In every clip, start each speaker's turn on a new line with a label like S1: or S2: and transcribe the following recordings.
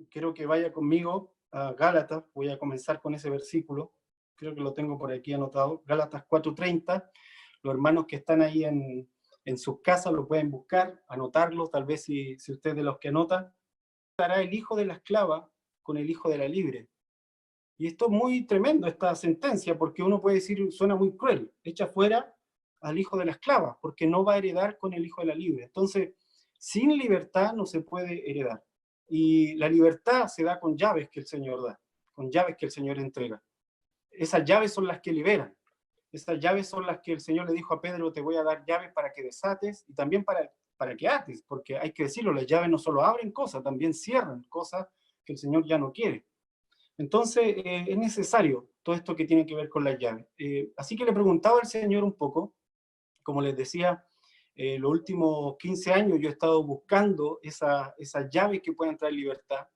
S1: quiero que vaya conmigo a Gálatas, voy a comenzar con ese versículo, creo que lo tengo por aquí anotado, Gálatas 4:30, los hermanos que están ahí en sus casas lo pueden buscar, anotarlo, tal vez si usted es de los que anota, estará el hijo de la esclava con el hijo de la libre. Y esto es muy tremendo, esta sentencia, porque uno puede decir, suena muy cruel, echa fuera al hijo de la esclava, porque no va a heredar con el hijo de la libre. Entonces, sin libertad no se puede heredar. Y la libertad se da con llaves que el Señor da, con llaves que el Señor entrega. Esas llaves son las que liberan. Esas llaves son las que el Señor le dijo a Pedro, te voy a dar llaves para que desates y también para que ates, porque hay que decirlo, las llaves no solo abren cosas, también cierran cosas que el Señor ya no quiere. Entonces, es necesario todo esto que tiene que ver con las llaves. Así que le preguntaba al Señor un poco, como les decía, los últimos 15 años yo he estado buscando esas llaves que puedan traer libertad.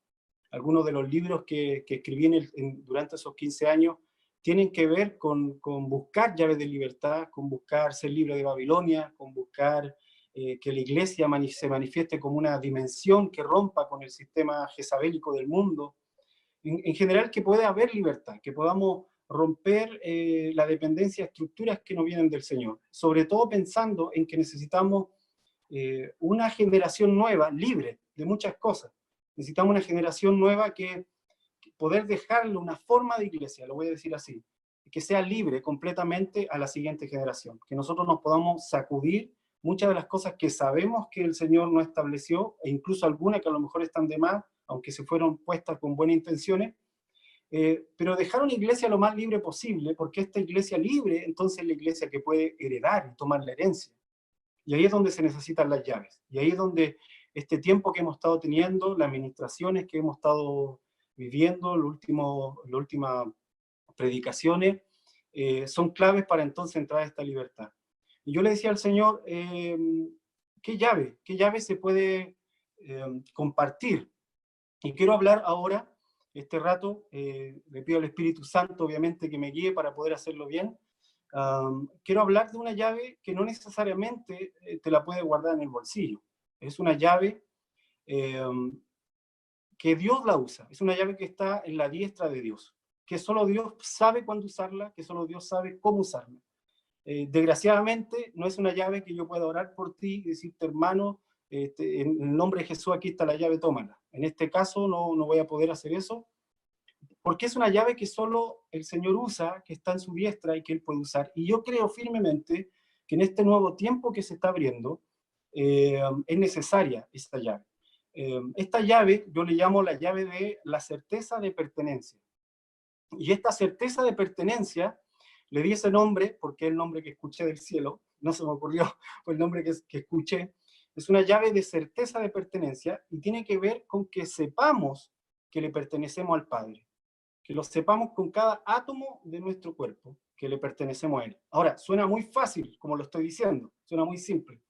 S1: Algunos de los libros que escribí durante esos 15 años tienen que ver con buscar llaves de libertad, con buscar ser libre de Babilonia, con buscar que la iglesia se manifieste como una dimensión que rompa con el sistema jezabélico del mundo, en general que pueda haber libertad, que podamos romper la dependencia de estructuras que no vienen del Señor, sobre todo pensando en que necesitamos una generación nueva, libre de muchas cosas. Necesitamos una generación nueva que poder dejarle una forma de iglesia, lo voy a decir así, que sea libre completamente a la siguiente generación, que nosotros nos podamos sacudir muchas de las cosas que sabemos que el Señor no estableció, e incluso algunas que a lo mejor están de más, aunque se fueron puestas con buenas intenciones, pero dejar una iglesia lo más libre posible, porque esta iglesia libre, entonces es la iglesia que puede heredar y tomar la herencia. Y ahí es donde se necesitan las llaves. Y ahí es donde este tiempo que hemos estado teniendo, las administraciones que hemos estado viviendo, las últimas predicaciones, son claves para entonces entrar a esta libertad. Y yo le decía al Señor, ¿qué llave se puede compartir? Y quiero hablar ahora, este rato, le pido al Espíritu Santo, obviamente, que me guíe para poder hacerlo bien. Quiero hablar de una llave que no necesariamente te la puedes guardar en el bolsillo. Es una llave eh, que Dios la usa. Es una llave que está en la diestra de Dios, que solo Dios sabe cuándo usarla, que solo Dios sabe cómo usarla. Desgraciadamente, no es una llave que yo pueda orar por ti y decirte, hermano, en el nombre de Jesús aquí está la llave, tómala. En este caso no voy a poder hacer eso, porque es una llave que solo el Señor usa, que está en su diestra y que Él puede usar. Y yo creo firmemente que en este nuevo tiempo que se está abriendo, es necesaria esta llave. Esta llave yo le llamo la llave de la certeza de pertenencia. Y esta certeza de pertenencia, le di ese nombre porque es el nombre que escuché del cielo, no se me ocurrió, fue el nombre que escuché. Es una llave de certeza de pertenencia y tiene que ver con que sepamos que le pertenecemos al Padre, que lo sepamos con cada átomo de nuestro cuerpo, que le pertenecemos a Él. Ahora, suena muy fácil, como lo estoy diciendo, suena muy simple,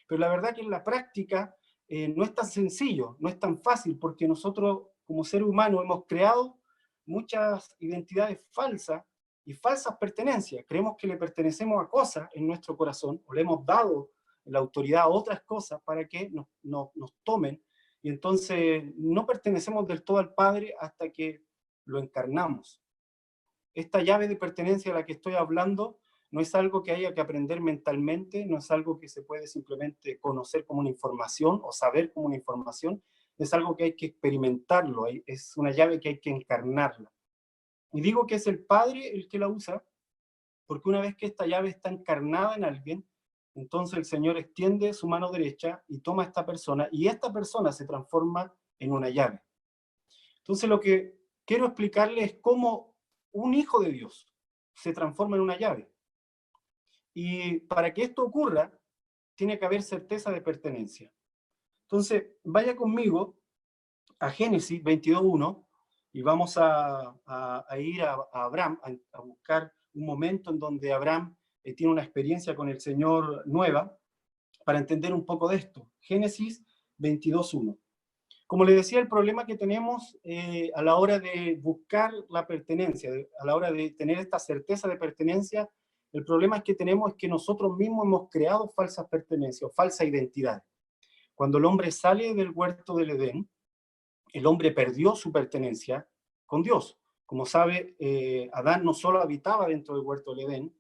S1: pero la verdad que en la práctica no es tan sencillo, no es tan fácil, porque nosotros como seres humanos hemos creado muchas identidades falsas y falsas pertenencias. Creemos que le pertenecemos a cosas en nuestro corazón, o le hemos dado la autoridad a otras cosas para que nos tomen, y entonces no pertenecemos del todo al Padre hasta que lo encarnamos. Esta llave de pertenencia a la que estoy hablando no es algo que haya que aprender mentalmente, no es algo que se puede simplemente conocer como una información o saber como una información, es algo que hay que experimentarlo, es una llave que hay que encarnarla. Y digo que es el Padre el que la usa, porque una vez que esta llave está encarnada en alguien, entonces el Señor extiende su mano derecha y toma a esta persona, y esta persona se transforma en una llave. Entonces lo que quiero explicarles es cómo un hijo de Dios se transforma en una llave. Y para que esto ocurra, tiene que haber certeza de pertenencia. Entonces, vaya conmigo a Génesis 22:1 y vamos a ir a Abraham, a buscar un momento en donde Abraham tiene una experiencia con el Señor nueva, para entender un poco de esto. Génesis 22:1. Como les decía, el problema que tenemos a la hora de buscar la pertenencia, a la hora de tener esta certeza de pertenencia, el problema que tenemos es que nosotros mismos hemos creado falsas pertenencias, falsa identidad. Cuando el hombre sale del huerto del Edén, el hombre perdió su pertenencia con Dios. Como sabe, Adán no solo habitaba dentro del huerto del Edén,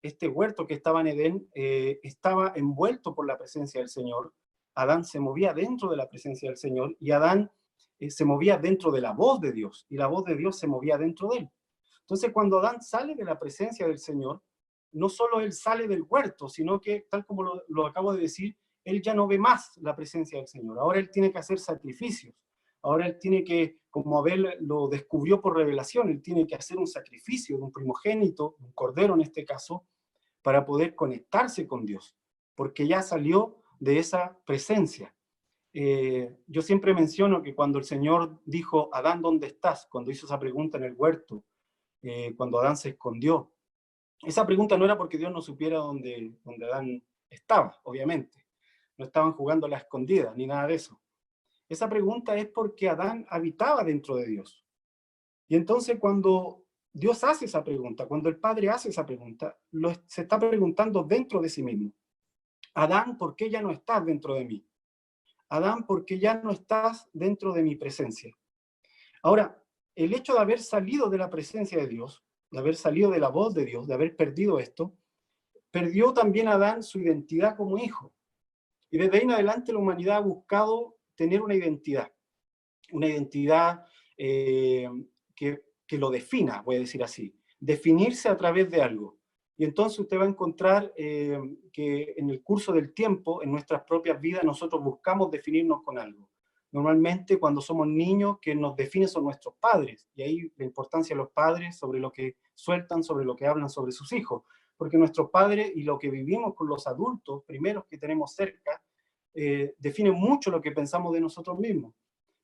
S1: este huerto que estaba en Edén estaba envuelto por la presencia del Señor. Adán se movía dentro de la presencia del Señor y Adán se movía dentro de la voz de Dios y la voz de Dios se movía dentro de él. Entonces, cuando Adán sale de la presencia del Señor, no solo él sale del huerto, sino que, tal como lo acabo de decir, él ya no ve más la presencia del Señor. Ahora él tiene que hacer sacrificios. Ahora él tiene que, como Abel lo descubrió por revelación, él tiene que hacer un sacrificio de un primogénito, un cordero en este caso, para poder conectarse con Dios, porque ya salió de esa presencia. Yo siempre menciono que cuando el Señor dijo, Adán, ¿dónde estás? Cuando hizo esa pregunta en el huerto, cuando Adán se escondió, esa pregunta no era porque Dios no supiera dónde Adán estaba, obviamente. No estaban jugando a la escondida, ni nada de eso. Esa pregunta es porque Adán habitaba dentro de Dios. Y entonces cuando Dios hace esa pregunta, cuando el Padre hace esa pregunta, se está preguntando dentro de sí mismo. Adán, ¿por qué ya no estás dentro de mí? Adán, ¿por qué ya no estás dentro de mi presencia? Ahora, el hecho de haber salido de la presencia de Dios, de haber salido de la voz de Dios, de haber perdido esto, perdió también Adán su identidad como hijo. Y desde ahí en adelante la humanidad ha buscado tener una identidad que lo defina, voy a decir así, definirse a través de algo. Y entonces usted va a encontrar que en el curso del tiempo, en nuestras propias vidas, nosotros buscamos definirnos con algo. Normalmente cuando somos niños, que nos definen son nuestros padres, y ahí la importancia de los padres sobre lo que sueltan, sobre lo que hablan sobre sus hijos, porque nuestros padres y lo que vivimos con los adultos primeros que tenemos cerca, define mucho lo que pensamos de nosotros mismos.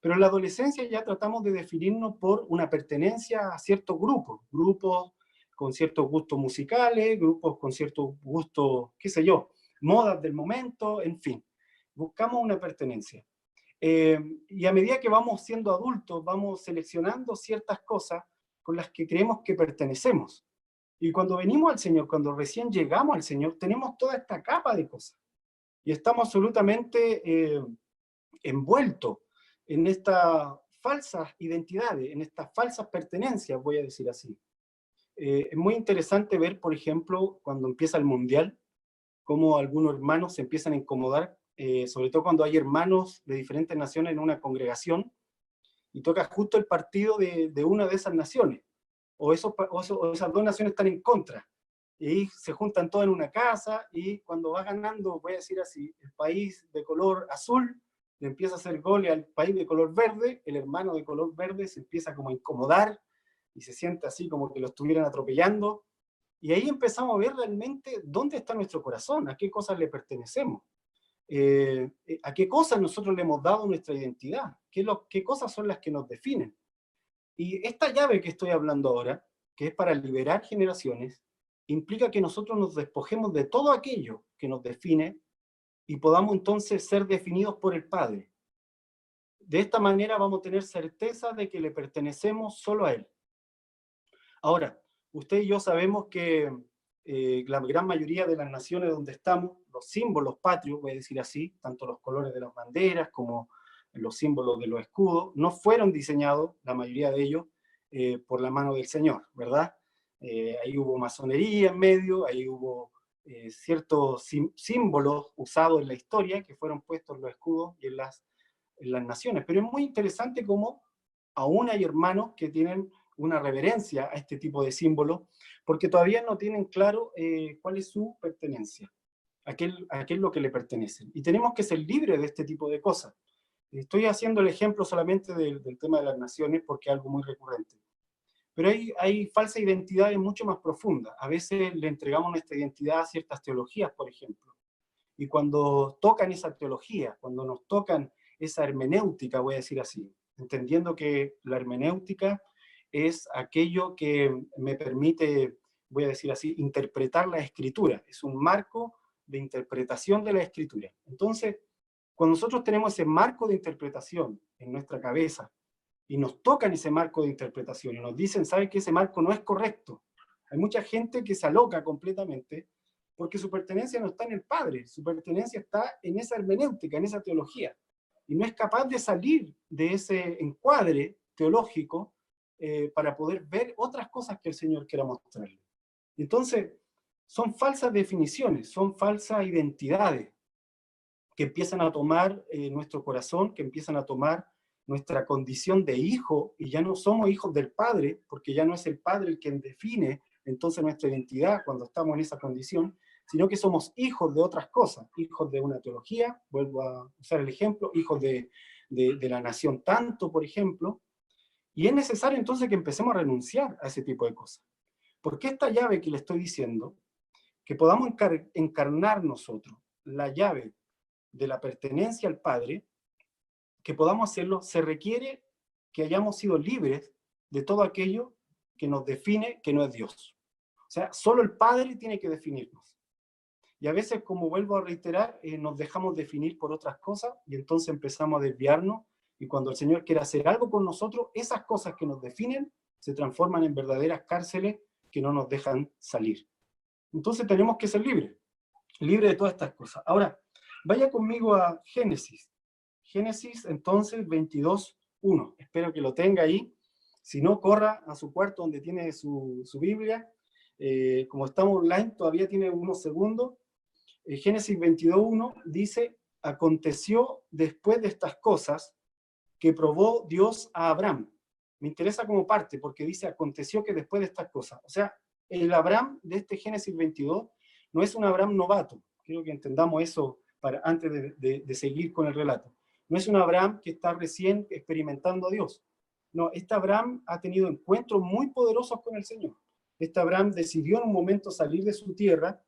S1: Pero en la adolescencia ya tratamos de definirnos por una pertenencia a ciertos grupos, grupos con ciertos gustos musicales, grupos con ciertos gustos, qué sé yo, modas del momento, en fin. Buscamos una pertenencia. Y a medida que vamos siendo adultos, vamos seleccionando ciertas cosas con las que creemos que pertenecemos. Y cuando venimos al Señor, cuando recién llegamos al Señor, tenemos toda esta capa de cosas. Y estamos absolutamente envueltos en estas falsas identidades, en estas falsas pertenencias, voy a decir así. Es muy interesante ver, por ejemplo, cuando empieza el Mundial, cómo algunos hermanos se empiezan a incomodar, sobre todo cuando hay hermanos de diferentes naciones en una congregación, y toca justo el partido de una de esas naciones, o esas dos naciones están en contra, y se juntan todos en una casa, y cuando va ganando, voy a decir así, el país de color azul, le empieza a hacer goles al país de color verde, el hermano de color verde se empieza como a incomodar, y se siente así como que lo estuvieran atropellando, y ahí empezamos a ver realmente dónde está nuestro corazón, a qué cosas le pertenecemos, a qué cosas nosotros le hemos dado nuestra identidad, qué cosas son las que nos definen. Y esta llave que estoy hablando ahora, que es para liberar generaciones, implica que nosotros nos despojemos de todo aquello que nos define y podamos entonces ser definidos por el Padre. De esta manera vamos a tener certeza de que le pertenecemos solo a Él. Ahora, usted y yo sabemos que la gran mayoría de las naciones donde estamos, los símbolos patrios, voy a decir así, tanto los colores de las banderas como los símbolos de los escudos, no fueron diseñados, la mayoría de ellos, por la mano del Señor, ¿verdad? Ahí hubo masonería en medio, ahí hubo ciertos símbolos usados en la historia que fueron puestos en los escudos y en las naciones. Pero es muy interesante cómo aún hay hermanos que tienen una reverencia a este tipo de símbolos, porque todavía no tienen claro cuál es su pertenencia, a qué es lo que le pertenece. Y tenemos que ser libres de este tipo de cosas. Estoy haciendo el ejemplo solamente del tema de las naciones porque es algo muy recurrente. Pero hay falsas identidades mucho más profundas. A veces le entregamos nuestra identidad a ciertas teologías, por ejemplo. Y cuando tocan esa teología, cuando nos tocan esa hermenéutica, voy a decir así, entendiendo que la hermenéutica es aquello que me permite, voy a decir así, interpretar la escritura. Es un marco de interpretación de la escritura. Entonces, cuando nosotros tenemos ese marco de interpretación en nuestra cabeza y nos tocan ese marco de interpretación y nos dicen, ¿sabes que ese marco no es correcto? Hay mucha gente que se aloca completamente porque su pertenencia no está en el Padre, su pertenencia está en esa hermenéutica, en esa teología. y no es capaz de salir de ese encuadre teológico para poder ver otras cosas que el Señor quiera mostrarle. Entonces, son falsas definiciones, son falsas identidades que empiezan a tomar nuestro corazón, que empiezan a tomar nuestra condición de hijo, y ya no somos hijos del Padre, porque ya no es el Padre el quien define entonces nuestra identidad cuando estamos en esa condición, sino que somos hijos de otras cosas, hijos de una teología, vuelvo a usar el ejemplo, hijos de la nación tanto, por ejemplo, y es necesario entonces que empecemos a renunciar a ese tipo de cosas. Porque esta llave que le estoy diciendo, que podamos encarnar nosotros la llave de la pertenencia al Padre, que podamos hacerlo, se requiere que hayamos sido libres de todo aquello que nos define que no es Dios. O sea, solo el Padre tiene que definirnos. Y a veces, como vuelvo a reiterar, nos dejamos definir por otras cosas y entonces empezamos a desviarnos, y cuando el Señor quiere hacer algo con nosotros, esas cosas que nos definen se transforman en verdaderas cárceles que no nos dejan salir. Entonces tenemos que ser libres de todas estas cosas. Ahora, vaya conmigo a Génesis. Génesis, entonces, 22:1. Espero que lo tenga ahí. Si no, corra a su cuarto donde tiene su Biblia. Como estamos online, todavía tiene unos segundos. Génesis 22:1 dice: aconteció después de estas cosas que probó Dios a Abraham. Me interesa como parte, porque dice aconteció que después de estas cosas. O sea, el Abraham de este Génesis 22 no es un Abraham novato. Quiero que entendamos eso antes de seguir con el relato. No es un Abraham que está recién experimentando a Dios. No, este Abraham ha tenido encuentros muy poderosos con el Señor. Este Abraham decidió en un momento salir de su tierra,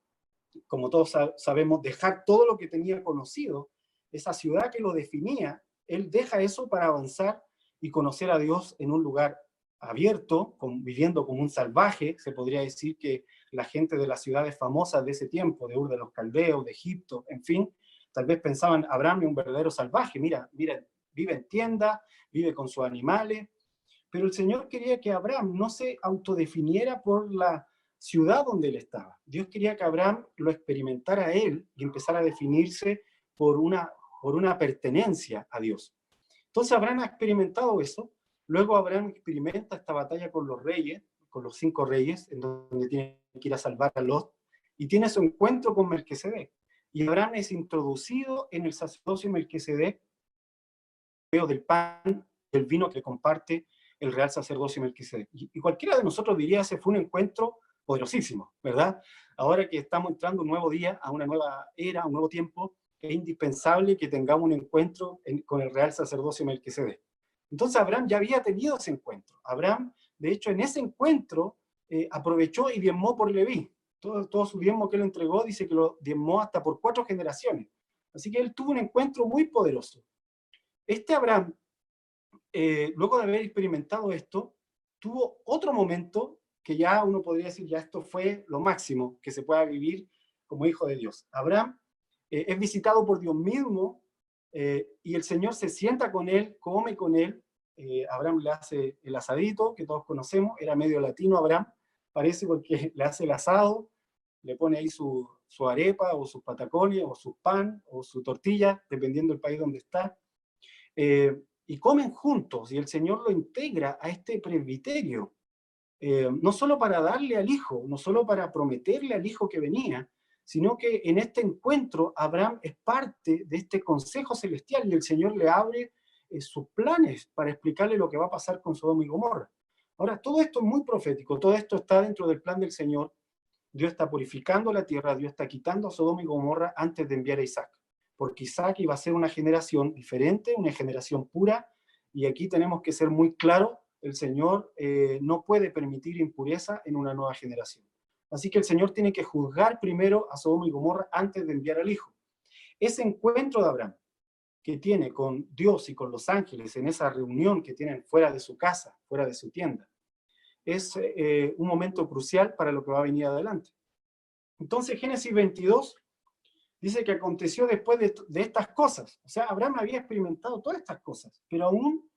S1: como todos sabemos, dejar todo lo que tenía conocido, esa ciudad que lo definía. Él deja eso para avanzar y conocer a Dios en un lugar abierto, viviendo como un salvaje. Se podría decir que la gente de las ciudades famosas de ese tiempo, de Ur de los Caldeos, de Egipto, en fin, tal vez pensaban, Abraham es un verdadero salvaje, mira, vive en tienda, vive con sus animales, pero el Señor quería que Abraham no se autodefiniera por la ciudad donde él estaba. Dios quería que Abraham lo experimentara a él y empezara a definirse por una pertenencia a Dios. Entonces Abraham ha experimentado eso. Luego Abraham experimenta esta batalla con los reyes, con los 5 reyes, en donde tiene que ir a salvar a Lot, y tiene su encuentro con Melquisedec. Y Abraham es introducido en el sacerdocio Melquisedec, del pan y el vino que comparte el real sacerdocio Melquisedec. Y cualquiera de nosotros diría, ese fue un encuentro poderosísimo, ¿verdad? Ahora que estamos entrando un nuevo día, a una nueva era, a un nuevo tiempo, es indispensable que tengamos un encuentro con el real sacerdocio Melquisedec. Entonces Abraham ya había tenido ese encuentro. Abraham, de hecho, en ese encuentro aprovechó y diezmó por Leví. Todo su diezmo que él entregó, dice que lo diezmó hasta por 4 generaciones. Así que él tuvo un encuentro muy poderoso. Este Abraham, luego de haber experimentado esto, tuvo otro momento que ya uno podría decir, ya esto fue lo máximo que se pueda vivir como hijo de Dios. Abraham es visitado por Dios mismo, y el Señor se sienta con él, come con él. Abraham le hace el asadito, que todos conocemos, era medio latino Abraham, parece, porque le hace el asado, le pone ahí su arepa, o sus patacones, o su pan, o su tortilla, dependiendo del país donde está. Y comen juntos, y el Señor lo integra a este presbiterio, no solo para darle al hijo, no solo para prometerle al hijo que venía, sino que en este encuentro Abraham es parte de este consejo celestial, y el Señor le abre sus planes para explicarle lo que va a pasar con Sodoma y Gomorra. Ahora, todo esto es muy profético, todo esto está dentro del plan del Señor. Dios está purificando la tierra, Dios está quitando a Sodoma y Gomorra antes de enviar a Isaac, porque Isaac iba a ser una generación diferente, una generación pura, y aquí tenemos que ser muy claros, el Señor no puede permitir impureza en una nueva generación. Así que el Señor tiene que juzgar primero a Sodoma y Gomorra antes de enviar al Hijo. Ese encuentro de Abraham que tiene con Dios y con los ángeles en esa reunión que tienen fuera de su casa, fuera de su tienda, es un momento crucial para lo que va a venir adelante. Entonces Génesis 22 dice que aconteció después de estas cosas. O sea, Abraham había experimentado todas estas cosas, pero aún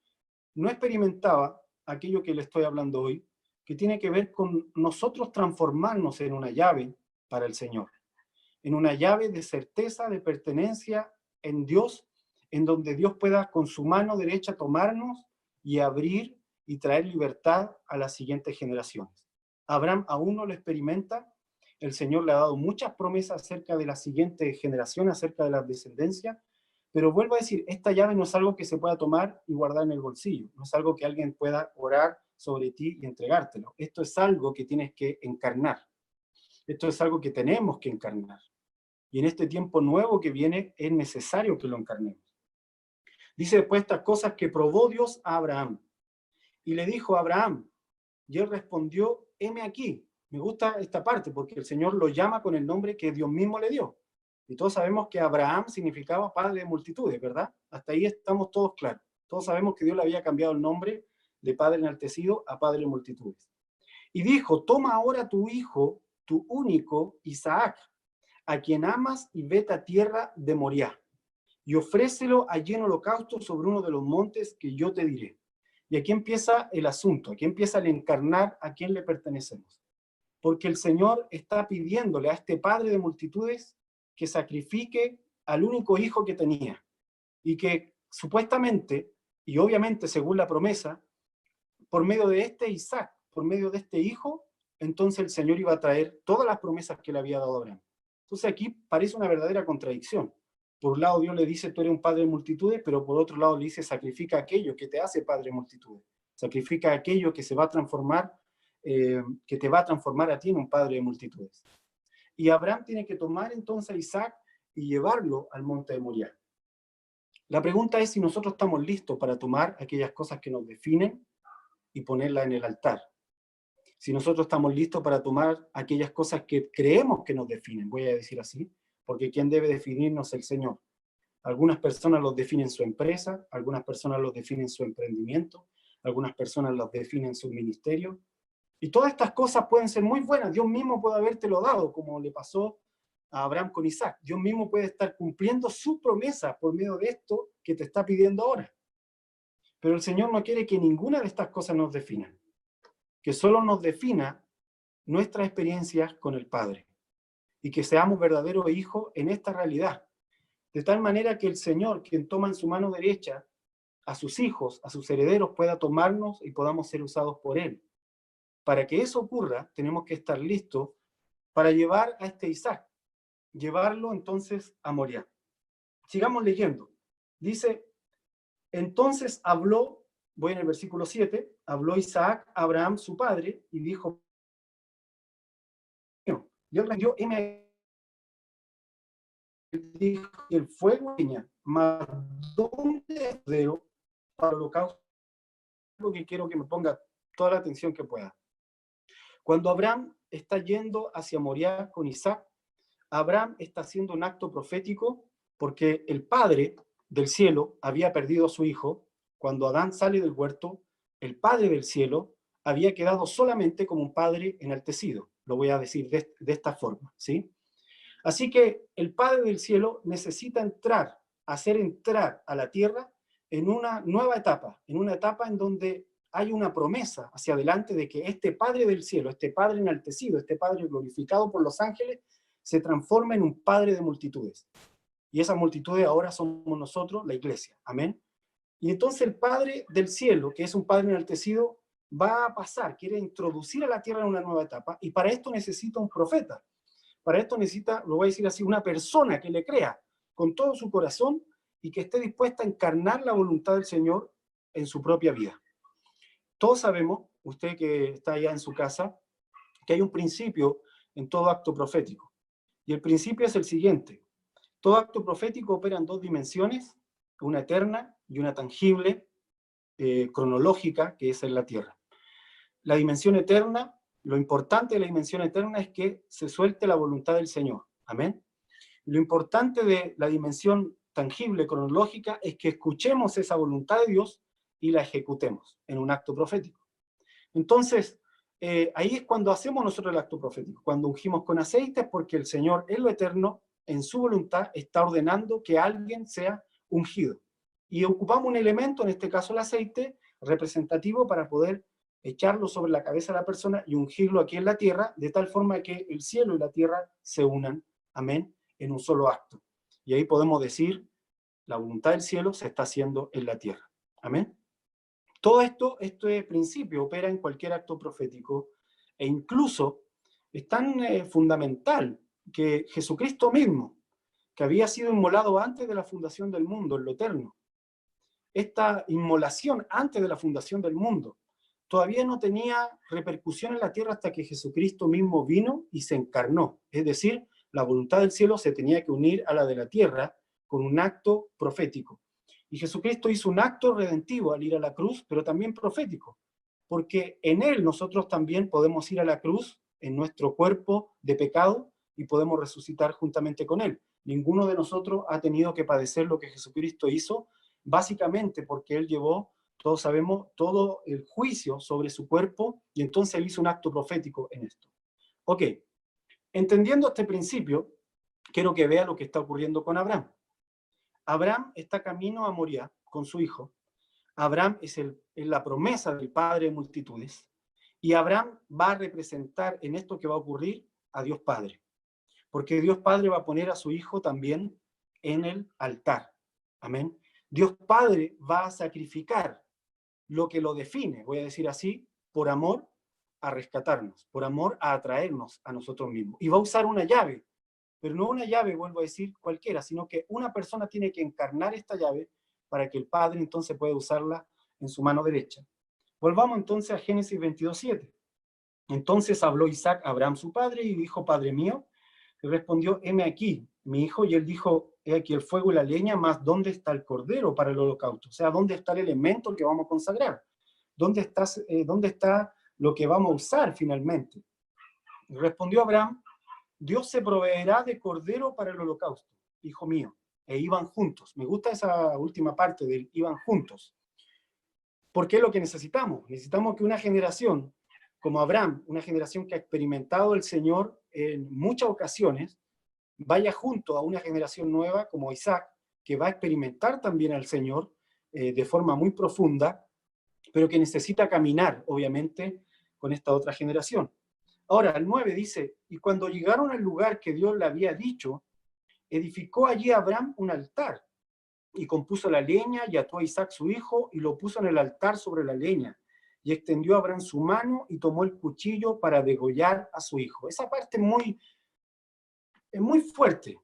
S1: no experimentaba aquello que le estoy hablando hoy, que tiene que ver con nosotros transformarnos en una llave para el Señor, en una llave de certeza, de pertenencia en Dios, en donde Dios pueda con su mano derecha tomarnos y abrir y traer libertad a las siguientes generaciones. Abraham aún no lo experimenta, el Señor le ha dado muchas promesas acerca de la siguiente generación, acerca de la descendencia, pero vuelvo a decir, esta llave no es algo que se pueda tomar y guardar en el bolsillo, no es algo que alguien pueda orar sobre ti y entregártelo. Esto es algo que tienes que encarnar. Esto es algo que tenemos que encarnar. Y en este tiempo nuevo que viene es necesario que lo encarnemos. Dice después estas cosas que probó Dios a Abraham. Y le dijo a Abraham, y él respondió, heme aquí. Me gusta esta parte porque el Señor lo llama con el nombre que Dios mismo le dio. Y todos sabemos que Abraham significaba padre de multitudes, ¿verdad? Hasta ahí estamos todos claros. Todos sabemos que Dios le había cambiado el nombre de padre enaltecido a padre de multitudes. Y dijo, toma ahora tu hijo, tu único, Isaac, a quien amas, y vete a tierra de Moriah, y ofrécelo allí en holocausto sobre uno de los montes que yo te diré. Y aquí empieza el asunto, aquí empieza el encarnar a quién le pertenecemos. Porque el Señor está pidiéndole a este padre de multitudes que sacrifique al único hijo que tenía. Y que supuestamente, y obviamente según la promesa, por medio de este Isaac, por medio de este hijo, entonces el Señor iba a traer todas las promesas que le había dado a Abraham. Entonces aquí parece una verdadera contradicción. Por un lado Dios le dice, tú eres un padre de multitudes, pero por otro lado le dice, sacrifica aquello que te hace padre de multitudes. Sacrifica aquello que se va a transformar, que te va a transformar a ti en un padre de multitudes. Y Abraham tiene que tomar entonces a Isaac y llevarlo al monte de Moriah. La pregunta es si nosotros estamos listos para tomar aquellas cosas que nos definen y ponerlas en el altar. Si nosotros estamos listos para tomar aquellas cosas que creemos que nos definen, voy a decir así, porque ¿quién debe definirnos? El Señor. Algunas personas los definen su empresa, algunas personas los definen su emprendimiento, algunas personas los definen su ministerio, y todas estas cosas pueden ser muy buenas. Dios mismo puede habértelo dado, como le pasó a Abraham con Isaac. Dios mismo puede estar cumpliendo su promesa por medio de esto que te está pidiendo ahora. Pero el Señor no quiere que ninguna de estas cosas nos defina, que solo nos defina nuestras experiencias con el Padre y que seamos verdaderos hijos en esta realidad. De tal manera que el Señor, quien toma en su mano derecha a sus hijos, a sus herederos, pueda tomarnos y podamos ser usados por Él. Para que eso ocurra, tenemos que estar listos para llevar a este Isaac, llevarlo entonces a Moriah. Sigamos leyendo. Dice, entonces habló, voy en el versículo 7, habló Isaac a Abraham su padre y dijo, Dios rendió, dijo, el fuego leña, mas ¿dónde deo para el holocausto? Lo que quiero que me ponga toda la atención que pueda. Cuando Abraham está yendo hacia Moriah con Isaac, Abraham está haciendo un acto profético porque el Padre del cielo había perdido a su hijo. Cuando Adán sale del huerto, el Padre del cielo había quedado solamente como un padre enaltecido. Lo voy a decir de esta forma, ¿sí? Así que el Padre del cielo necesita entrar, hacer entrar a la tierra en una nueva etapa, en una etapa en donde hay una promesa hacia adelante de que este Padre del cielo, este Padre enaltecido, este Padre glorificado por los ángeles, se transforma en un Padre de multitudes. Y esas multitudes ahora somos nosotros, la iglesia. Amén. Y entonces el Padre del cielo, que es un Padre enaltecido, va a pasar, quiere introducir a la tierra en una nueva etapa, y para esto necesita un profeta. Para esto necesita, lo voy a decir así, una persona que le crea con todo su corazón y que esté dispuesta a encarnar la voluntad del Señor en su propia vida. Todos sabemos, usted que está allá en su casa, que hay un principio en todo acto profético. Y el principio es el siguiente. Todo acto profético opera en dos dimensiones, una eterna y una tangible, cronológica, que es en la tierra. La dimensión eterna, lo importante de la dimensión eterna es que se suelte la voluntad del Señor. Amén. Lo importante de la dimensión tangible, cronológica, es que escuchemos esa voluntad de Dios y la ejecutemos en un acto profético. Entonces, ahí es cuando hacemos nosotros el acto profético, cuando ungimos con aceite, porque el Señor en lo eterno, en su voluntad, está ordenando que alguien sea ungido. Y ocupamos un elemento, en este caso el aceite, representativo para poder echarlo sobre la cabeza de la persona y ungirlo aquí en la tierra, de tal forma que el cielo y la tierra se unan, amén, en un solo acto. Y ahí podemos decir, La voluntad del cielo se está haciendo en la tierra. Amén. Todo esto, este principio opera en cualquier acto profético e incluso es tan fundamental que Jesucristo mismo, que había sido inmolado antes de la fundación del mundo, en lo eterno, esta inmolación antes de la fundación del mundo todavía no tenía repercusión en la tierra hasta que Jesucristo mismo vino y se encarnó. Es decir, la voluntad del cielo se tenía que unir a la de la tierra con un acto profético. Y Jesucristo hizo un acto redentivo al ir a la cruz, pero también profético, porque en él nosotros también podemos ir a la cruz en nuestro cuerpo de pecado y podemos resucitar juntamente con él. Ninguno de nosotros ha tenido que padecer lo que Jesucristo hizo, básicamente porque él llevó, todos sabemos, todo el juicio sobre su cuerpo y entonces él hizo un acto profético en esto. Ok, entendiendo este principio, quiero que vea lo que está ocurriendo con Abraham. Abraham está camino a Moriah con su hijo. Abraham es la promesa del Padre de multitudes. Y Abraham va a representar en esto que va a ocurrir a Dios Padre. Porque Dios Padre va a poner a su hijo también en el altar. Amén. Dios Padre va a sacrificar lo que lo define, voy a decir así, por amor a rescatarnos, por amor a atraernos a nosotros mismos. Y va a usar una llave, pero no una llave, vuelvo a decir, cualquiera, sino que una persona tiene que encarnar esta llave para que el Padre entonces pueda usarla en su mano derecha. Volvamos entonces a Génesis 22:7. Entonces habló Isaac a Abraham su padre y dijo: Padre mío. Y respondió: heme aquí, mi hijo. Y él dijo: he aquí el fuego y la leña, mas ¿dónde está el cordero para el holocausto? O sea, ¿dónde está el elemento que vamos a consagrar? ¿Dónde está lo que vamos a usar finalmente? Y respondió Abraham: Dios se proveerá de cordero para el holocausto, hijo mío. E iban juntos. Me gusta esa última parte del iban juntos. Porque es lo que necesitamos. Necesitamos que una generación como Abraham, una generación que ha experimentado el Señor en muchas ocasiones, vaya junto a una generación nueva como Isaac, que va a experimentar también al Señor de forma muy profunda, pero que necesita caminar, obviamente, con esta otra generación. Ahora, el 9 dice: y cuando llegaron al lugar que Dios le había dicho, edificó allí Abraham un altar, y compuso la leña, y ató a Isaac su hijo, y lo puso en el altar sobre la leña. Y extendió a Abraham su mano, y tomó el cuchillo para degollar a su hijo. Esa parte es muy fuerte,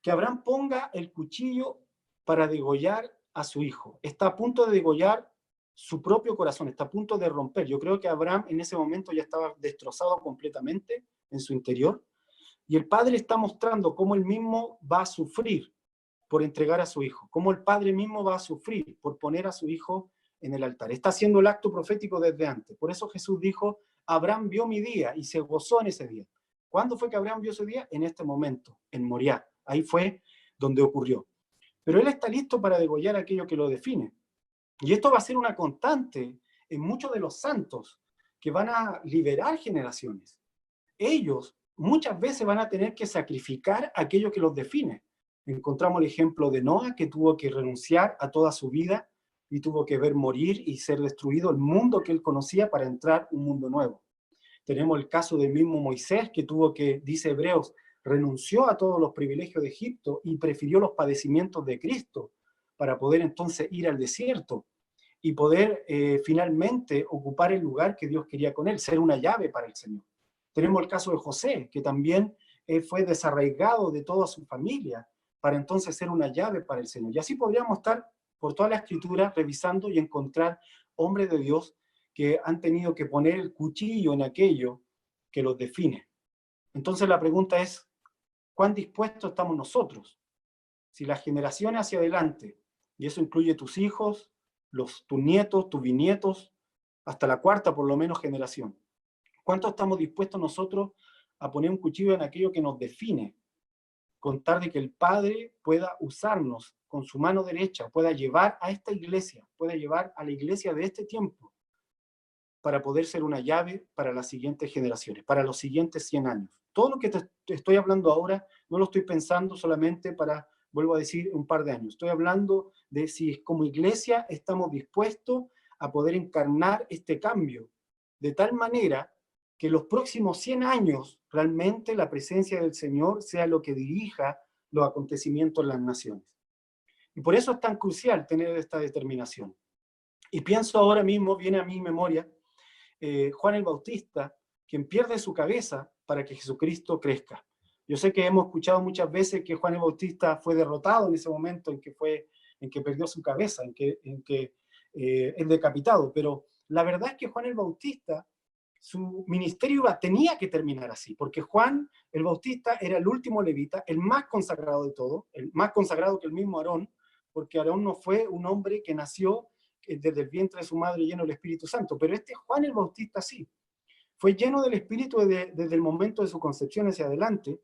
S1: que Abraham ponga el cuchillo para degollar a su hijo. Está a punto de degollar su propio corazón, está a punto de romper. Yo creo que Abraham en ese momento ya estaba destrozado completamente en su interior, y el padre está mostrando cómo él mismo va a sufrir por entregar a su hijo, cómo el padre mismo va a sufrir por poner a su hijo en el altar. Está haciendo el acto profético desde antes. Por eso Jesús dijo: Abraham vio mi día y se gozó en ese día. ¿Cuándo fue que Abraham vio ese día? En este momento, en Moriah. Ahí fue donde ocurrió. Pero él está listo para degollar aquello que lo define. Y esto va a ser una constante en muchos de los santos que van a liberar generaciones. Ellos muchas veces van a tener que sacrificar aquello que los define. Encontramos el ejemplo de Noah, que tuvo que renunciar a toda su vida y tuvo que ver morir y ser destruido el mundo que él conocía para entrar un mundo nuevo. Tenemos el caso del mismo Moisés, que tuvo que, dice Hebreos, renunció a todos los privilegios de Egipto y prefirió los padecimientos de Cristo para poder entonces ir al desierto y poder finalmente ocupar el lugar que Dios quería con él, ser una llave para el Señor. Tenemos el caso de José, que también fue desarraigado de toda su familia para entonces ser una llave para el Señor. Y así podríamos estar por toda la Escritura revisando y encontrar hombres de Dios que han tenido que poner el cuchillo en aquello que los define. Entonces la pregunta es: ¿cuán dispuestos estamos nosotros? Si las generaciones hacia adelante, y eso incluye tus hijos, tus nietos, tus bisnietos, hasta la cuarta por lo menos generación, ¿cuánto estamos dispuestos nosotros a poner un cuchillo en aquello que nos define, con tal de que el Padre pueda usarnos con su mano derecha, pueda llevar a esta iglesia, pueda llevar a la iglesia de este tiempo para poder ser una llave para las siguientes generaciones, para los siguientes 100 años? Todo lo que te estoy hablando ahora no lo estoy pensando solamente para, vuelvo a decir, un par de años. Estoy hablando de si como iglesia estamos dispuestos a poder encarnar este cambio de tal manera que los próximos 100 años realmente la presencia del Señor sea lo que dirija los acontecimientos en las naciones. Y por eso es tan crucial tener esta determinación. Y pienso ahora mismo, viene a mi memoria, Juan el Bautista, quien pierde su cabeza para que Jesucristo crezca. Yo sé que hemos escuchado muchas veces que Juan el Bautista fue derrotado en ese momento en que perdió su cabeza, en que es decapitado, pero la verdad es que Juan el Bautista, su ministerio tenía que terminar así, porque Juan el Bautista era el último levita, el más consagrado de todos, el más consagrado que el mismo Aarón, porque Aarón no fue un hombre que nació desde el vientre de su madre lleno del Espíritu Santo, pero este Juan el Bautista sí, fue lleno del Espíritu desde el momento de su concepción hacia adelante,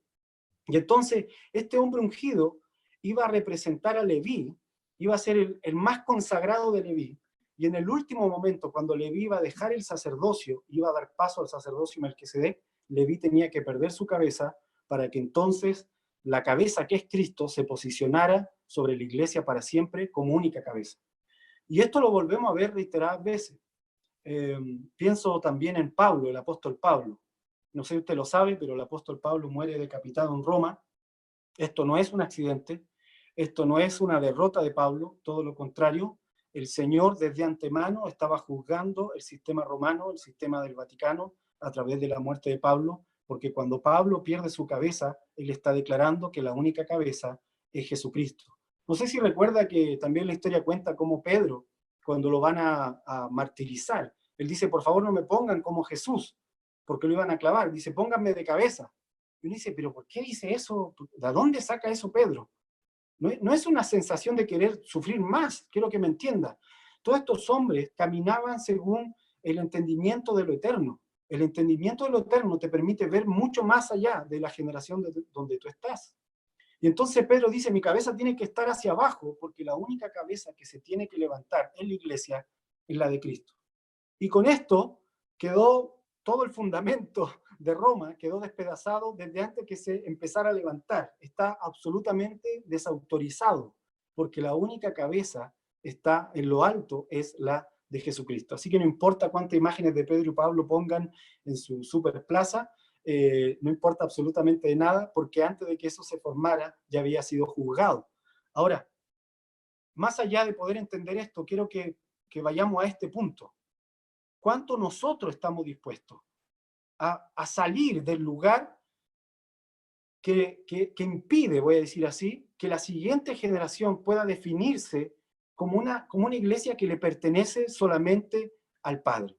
S1: y entonces este hombre ungido iba a representar a Leví, iba a ser el más consagrado de Leví, y en el último momento, cuando Leví iba a dejar el sacerdocio, iba a dar paso al sacerdocio Melquisedec, Leví tenía que perder su cabeza para que entonces la cabeza que es Cristo se posicionara sobre la iglesia para siempre como única cabeza. Y esto lo volvemos a ver reiteradas veces. Pienso también en Pablo, el apóstol Pablo. No sé si usted lo sabe, pero el apóstol Pablo muere decapitado en Roma. Esto no es un accidente, esto no es una derrota de Pablo, todo lo contrario. El Señor desde antemano estaba juzgando el sistema romano, el sistema del Vaticano, a través de la muerte de Pablo, porque cuando Pablo pierde su cabeza, él está declarando que la única cabeza es Jesucristo. No sé si recuerda que también la historia cuenta cómo Pedro, cuando lo van a martirizar, él dice, por favor no me pongan como Jesús, porque lo iban a clavar, dice, pónganme de cabeza. Y uno dice, pero ¿por qué dice eso? ¿De dónde saca eso Pedro? No es una sensación de querer sufrir más, quiero que me entienda. Todos estos hombres caminaban según el entendimiento de lo eterno. El entendimiento de lo eterno te permite ver mucho más allá de la generación donde tú estás. Y entonces Pedro dice, mi cabeza tiene que estar hacia abajo, porque la única cabeza que se tiene que levantar en la iglesia es la de Cristo. Y con esto quedó todo el fundamento de Roma, quedó despedazado desde antes que se empezara a levantar. Está absolutamente desautorizado, porque la única cabeza está en lo alto, es la de Jesucristo. Así que no importa cuántas imágenes de Pedro y Pablo pongan en su superplaza, no importa absolutamente nada, porque antes de que eso se formara ya había sido juzgado. Ahora, más allá de poder entender esto, quiero que vayamos a este punto. ¿Cuánto nosotros estamos dispuestos a salir del lugar que impide, voy a decir así, que la siguiente generación pueda definirse como una iglesia que le pertenece solamente al Padre?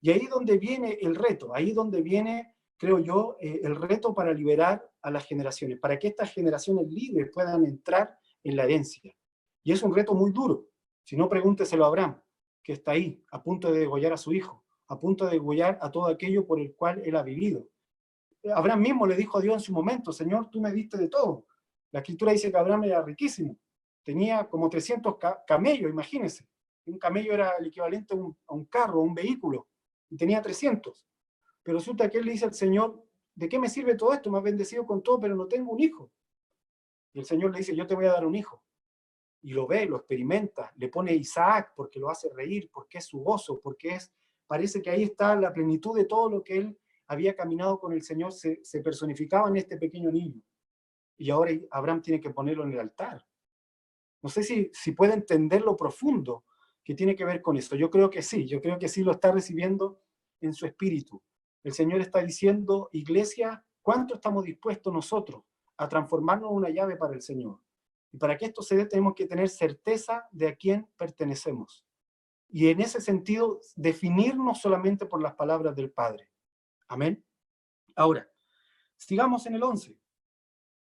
S1: Y ahí es donde viene el reto, ahí es donde viene, creo yo, el reto para liberar a las generaciones, para que estas generaciones libres puedan entrar en la herencia. Y es un reto muy duro. Si no, pregúnteselo a Abraham, que está ahí, a punto de degollar a su hijo, a punto de degollar a todo aquello por el cual él ha vivido. Abraham mismo le dijo a Dios en su momento, Señor, tú me diste de todo. La escritura dice que Abraham era riquísimo, tenía como 300 camellos, imagínense. Un camello era el equivalente a un carro, a un vehículo, y tenía 300. Pero resulta que él le dice al Señor, ¿de qué me sirve todo esto? Me has bendecido con todo, pero no tengo un hijo. Y el Señor le dice, yo te voy a dar un hijo. Y lo ve, lo experimenta, le pone Isaac porque lo hace reír, porque es su gozo, porque parece que ahí está la plenitud de todo lo que él había caminado con el Señor, se personificaba en este pequeño niño. Y ahora Abraham tiene que ponerlo en el altar. No sé si puede entender lo profundo que tiene que ver con eso. Yo creo que sí lo está recibiendo en su espíritu. El Señor está diciendo, iglesia, ¿cuánto estamos dispuestos nosotros a transformarnos en una llave para el Señor? Y para que esto se dé, tenemos que tener certeza de a quién pertenecemos. Y en ese sentido, definirnos solamente por las palabras del Padre. Amén. Ahora, sigamos en el 11.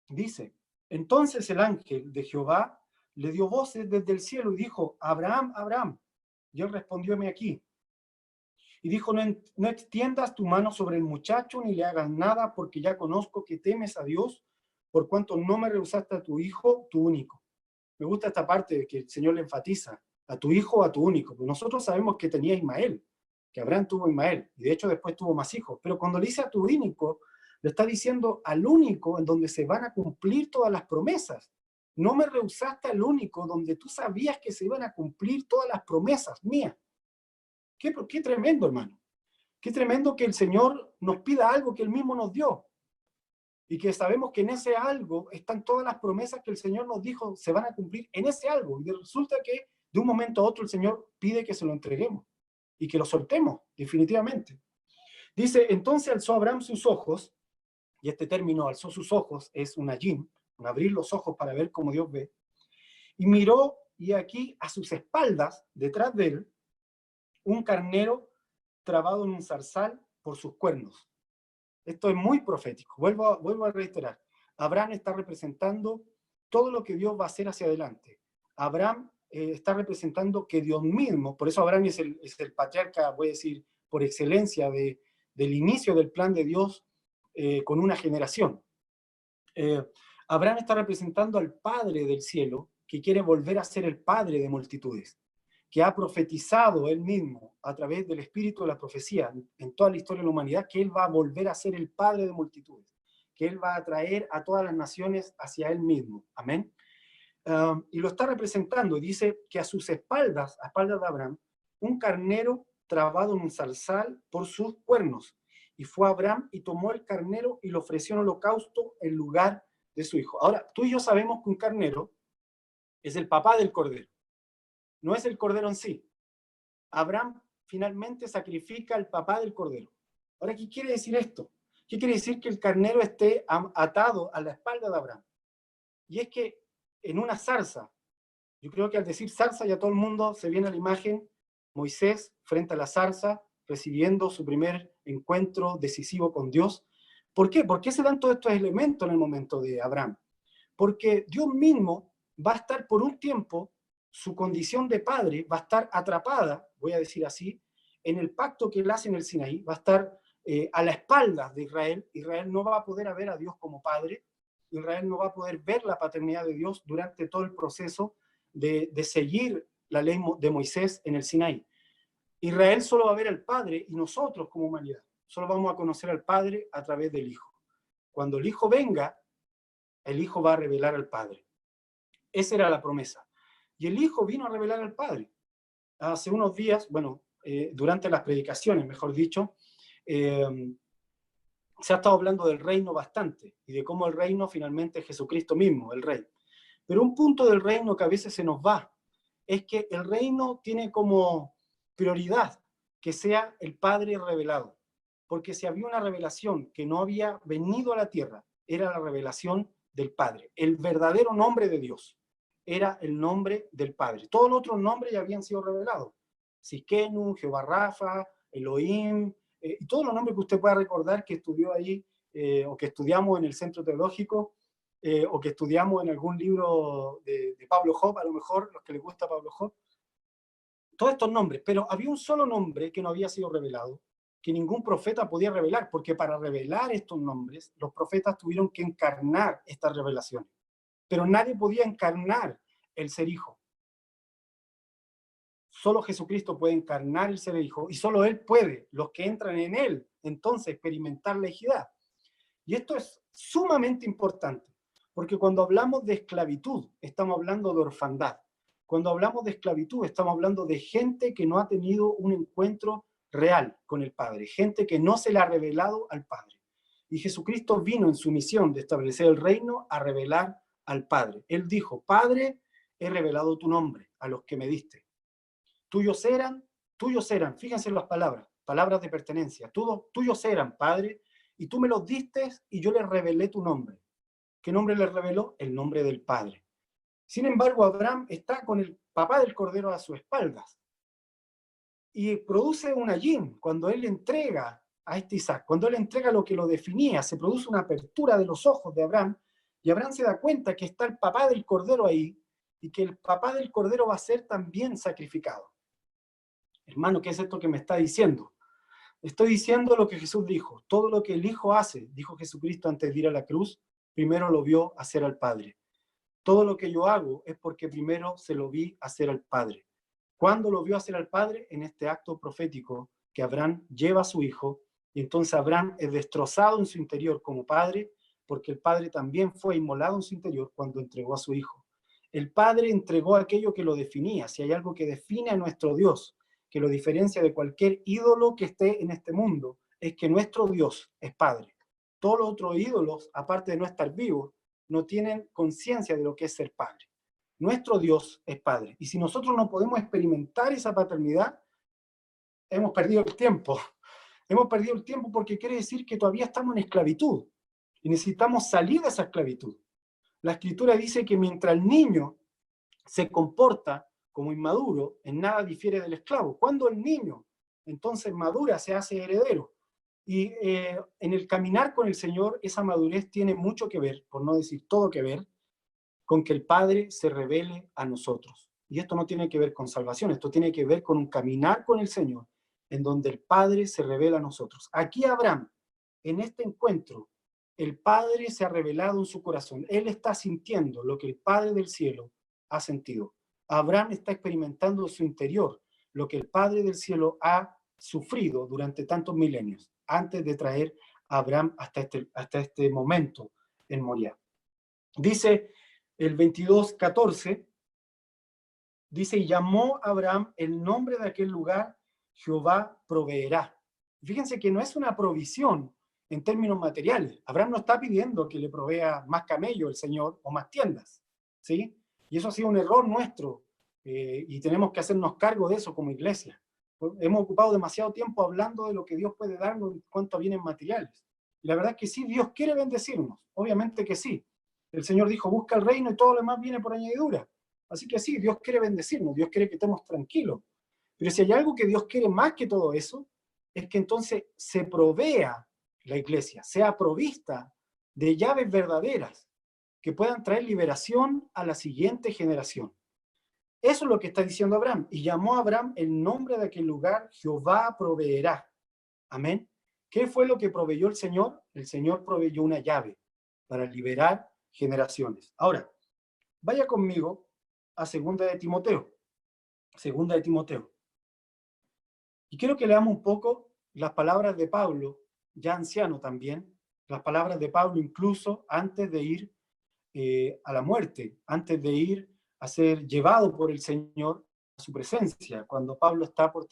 S1: Dice, entonces el ángel de Jehová le dio voces desde el cielo y dijo, Abraham, Abraham. Y él respondió, heme aquí. Y dijo, no extiendas tu mano sobre el muchacho ni le hagas nada, porque ya conozco que temes a Dios, por cuanto no me rehusaste a tu hijo, tu único. Me gusta esta parte que el Señor le enfatiza, a tu hijo, a tu único. Porque nosotros sabemos que tenía Ismael, que Abraham tuvo Ismael, y de hecho después tuvo más hijos. Pero cuando le dice a tu único, le está diciendo al único en donde se van a cumplir todas las promesas. No me rehusaste al único donde tú sabías que se iban a cumplir todas las promesas mías. Qué tremendo, hermano. Qué tremendo que el Señor nos pida algo que Él mismo nos dio. y que sabemos que en ese algo están todas las promesas que el Señor nos dijo se van a cumplir en ese algo. Y resulta que de un momento a otro el Señor pide que se lo entreguemos y que lo soltemos definitivamente. Dice, entonces alzó Abraham sus ojos, y este término alzó sus ojos es un ayim, un abrir los ojos para ver cómo Dios ve, y miró, y aquí a sus espaldas, detrás de él, un carnero trabado en un zarzal por sus cuernos. Esto es muy profético. Vuelvo a reiterar. Abraham está representando todo lo que Dios va a hacer hacia adelante. Abraham está representando que Dios mismo, por eso Abraham es el patriarca, voy a decir, por excelencia del inicio del plan de Dios con una generación. Abraham está representando al Padre del cielo, que quiere volver a ser el Padre de multitudes, que ha profetizado él mismo a través del espíritu de la profecía en toda la historia de la humanidad, que él va a volver a ser el Padre de multitudes, que él va a traer a todas las naciones hacia él mismo. Amén. Y lo está representando, dice que a sus espaldas, a espaldas de Abraham, un carnero trabado en un zarzal por sus cuernos. Y fue Abraham y tomó el carnero y lo ofreció en holocausto en lugar de su hijo. Ahora, tú y yo sabemos que un carnero es el papá del cordero, no es el cordero en sí. Abraham finalmente sacrifica al papá del cordero. Ahora, ¿qué quiere decir esto? ¿Qué quiere decir que el carnero esté atado a la espalda de Abraham? Y es que en una zarza, yo creo que al decir zarza ya todo el mundo se viene a la imagen, Moisés frente a la zarza, recibiendo su primer encuentro decisivo con Dios. ¿Por qué? ¿Por qué se dan todos estos elementos en el momento de Abraham? Porque Dios mismo va a estar por un tiempo, su condición de padre va a estar atrapada, voy a decir así, en el pacto que él hace en el Sinaí, va a estar a la espalda de Israel. Israel no va a poder ver a Dios como padre, Israel no va a poder ver la paternidad de Dios durante todo el proceso de seguir la ley de Moisés en el Sinaí. Israel solo va a ver al Padre y nosotros como humanidad solo vamos a conocer al Padre a través del Hijo. Cuando el Hijo venga, el Hijo va a revelar al Padre. Esa era la promesa. Y el Hijo vino a revelar al Padre. Hace unos días, bueno, durante las predicaciones, mejor dicho, se ha estado hablando del reino bastante y de cómo el reino finalmente es Jesucristo mismo, el Rey. Pero un punto del reino que a veces se nos va es que el reino tiene como prioridad que sea el Padre revelado. Porque si había una revelación que no había venido a la tierra, era la revelación del Padre. El verdadero nombre de Dios era el nombre del Padre. Todos los otros nombres ya habían sido revelados. Siquenu, Jehová Rafa, Elohim, y todos los nombres que usted pueda recordar que estudió ahí o que estudiamos en el centro teológico o que estudiamos en algún libro de Pablo Job, a lo mejor, los que les gusta Pablo Job. Todos estos nombres, pero había un solo nombre que no había sido revelado, que ningún profeta podía revelar, porque para revelar estos nombres, los profetas tuvieron que encarnar estas revelaciones. Pero nadie podía encarnar el ser hijo. Solo Jesucristo puede encarnar el ser hijo, y solo Él puede, los que entran en Él, entonces experimentar la hijidad. Y esto es sumamente importante, porque cuando hablamos de esclavitud, estamos hablando de orfandad. Cuando hablamos de esclavitud, estamos hablando de gente que no ha tenido un encuentro real con el Padre, gente que no se le ha revelado al Padre. Y Jesucristo vino en su misión de establecer el reino a revelar al Padre. Él dijo, Padre, he revelado tu nombre a los que me diste. Tuyos eran, fíjense en las palabras, palabras de pertenencia, tuyos eran, Padre, y tú me los diste y yo les revelé tu nombre. ¿Qué nombre les reveló? El nombre del Padre. Sin embargo, Abraham está con el papá del cordero a sus espaldas y produce un ayín cuando él entrega a este Isaac, cuando él entrega lo que lo definía, se produce una apertura de los ojos de Abraham y Abraham se da cuenta que está el papá del cordero ahí y que el papá del cordero va a ser también sacrificado. Hermano, ¿qué es esto que me está diciendo? Estoy diciendo lo que Jesús dijo. Todo lo que el Hijo hace, dijo Jesucristo antes de ir a la cruz, primero lo vio hacer al Padre. Todo lo que yo hago es porque primero se lo vi hacer al Padre. ¿Cuándo lo vio hacer al Padre? En este acto profético que Abraham lleva a su hijo, y entonces Abraham es destrozado en su interior como padre, porque el Padre también fue inmolado en su interior cuando entregó a su hijo. El Padre entregó aquello que lo definía. Si hay algo que define a nuestro Dios, que lo diferencia de cualquier ídolo que esté en este mundo, es que nuestro Dios es Padre. todos los otros ídolos, aparte de no estar vivos, no tienen conciencia de lo que es ser padre. Nuestro Dios es padre. Y si nosotros no podemos experimentar esa paternidad, hemos perdido el tiempo. Hemos perdido el tiempo porque quiere decir que todavía estamos en esclavitud. Y necesitamos salir de esa esclavitud. La Escritura dice que mientras el niño se comporta como inmaduro, en nada difiere del esclavo. Cuando el niño entonces madura, se hace heredero. Y en el caminar con el Señor, esa madurez tiene mucho que ver, por no decir todo que ver, con que el Padre se revele a nosotros. Y esto no tiene que ver con salvación, esto tiene que ver con un caminar con el Señor, en donde el Padre se revela a nosotros. Aquí Abraham, en este encuentro, el Padre se ha revelado en su corazón. Él está sintiendo lo que el Padre del cielo ha sentido. Abraham está experimentando en su interior lo que el Padre del cielo ha sufrido durante tantos milenios, antes de traer a Abraham hasta este momento en Moriah. Dice el 22:14, dice, y llamó a Abraham el nombre de aquel lugar, Jehová proveerá. Fíjense que no es una provisión en términos materiales. Abraham no está pidiendo que le provea más camello el Señor o más tiendas, ¿sí? Y eso ha sido un error nuestro, y tenemos que hacernos cargo de eso como iglesia. Hemos ocupado demasiado tiempo hablando de lo que Dios puede darnos en cuanto a bienes materiales. Y la verdad es que sí, Dios quiere bendecirnos, obviamente que sí. El Señor dijo, busca el reino y todo lo demás viene por añadidura. Así que sí, Dios quiere bendecirnos, Dios quiere que estemos tranquilos. Pero si hay algo que Dios quiere más que todo eso, es que entonces se provea la iglesia, sea provista de llaves verdaderas que puedan traer liberación a la siguiente generación. Eso es lo que está diciendo Abraham. Y llamó a Abraham el nombre de aquel lugar, Jehová proveerá. Amén. ¿Qué fue lo que proveyó el Señor? El Señor proveyó una llave para liberar generaciones. Ahora, vaya conmigo a Segunda de Timoteo. Segunda de Timoteo. Y quiero que leamos un poco las palabras de Pablo, ya anciano también, las palabras de Pablo incluso antes de ir a la muerte, antes de ir a ser llevado por el Señor a su presencia, cuando Pablo está por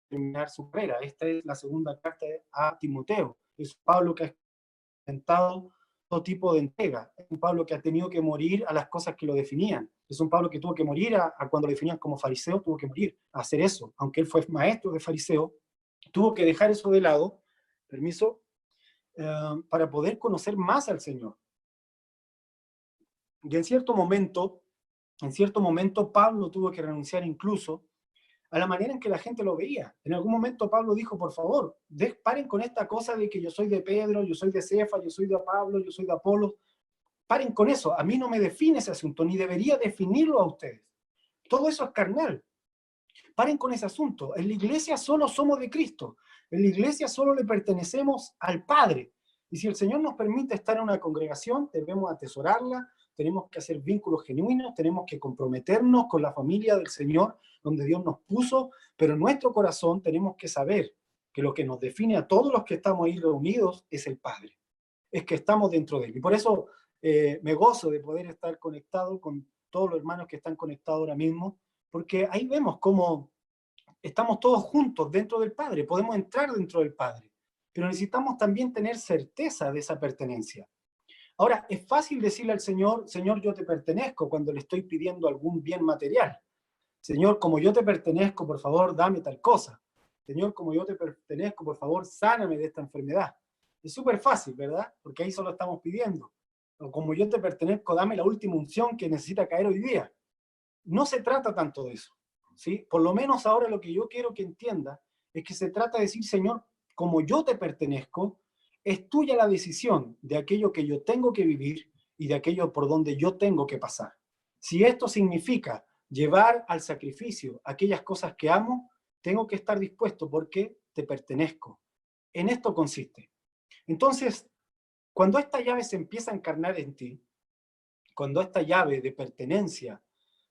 S1: terminar su carrera. Esta es la segunda carta a Timoteo. Es Pablo que ha experimentado todo tipo de entrega. Es un Pablo que ha tenido que morir a las cosas que lo definían. Es un Pablo que tuvo que morir a cuando lo definían como fariseo, tuvo que morir a hacer eso. Aunque él fue maestro de fariseo, tuvo que dejar eso de lado, permiso, para poder conocer más al Señor. Y en cierto momento Pablo tuvo que renunciar incluso a la manera en que la gente lo veía. En algún momento Pablo dijo, por favor, paren con esta cosa de que yo soy de Pedro, yo soy de Cefa, yo soy de Pablo, yo soy de Apolos. Paren con eso, a mí no me define ese asunto, ni debería definirlo a ustedes. Todo eso es carnal. Paren con ese asunto. En la iglesia solo somos de Cristo. En la iglesia solo le pertenecemos al Padre. Y si el Señor nos permite estar en una congregación, debemos atesorarla, tenemos que hacer vínculos genuinos, tenemos que comprometernos con la familia del Señor, donde Dios nos puso, pero en nuestro corazón tenemos que saber que lo que nos define a todos los que estamos ahí reunidos es el Padre. Es que estamos dentro de Él. Y por eso me gozo de poder estar conectado con todos los hermanos que están conectados ahora mismo, porque ahí vemos cómo estamos todos juntos dentro del Padre, podemos entrar dentro del Padre, pero necesitamos también tener certeza de esa pertenencia. Ahora, es fácil decirle al Señor, Señor, yo te pertenezco, cuando le estoy pidiendo algún bien material. Señor, como yo te pertenezco, por favor, dame tal cosa. Señor, como yo te pertenezco, por favor, sáname de esta enfermedad. Es súper fácil, ¿verdad? Porque ahí solo estamos pidiendo. O como yo te pertenezco, dame la última unción que necesita caer hoy día. No se trata tanto de eso, ¿sí? Por lo menos ahora lo que yo quiero que entienda es que se trata de decir, Señor, como yo te pertenezco, es tuya la decisión de aquello que yo tengo que vivir y de aquello por donde yo tengo que pasar. Si esto significa llevar al sacrificio aquellas cosas que amo, tengo que estar dispuesto porque te pertenezco. En esto consiste. Entonces, cuando esta llave se empieza a encarnar en ti, cuando esta llave de pertenencia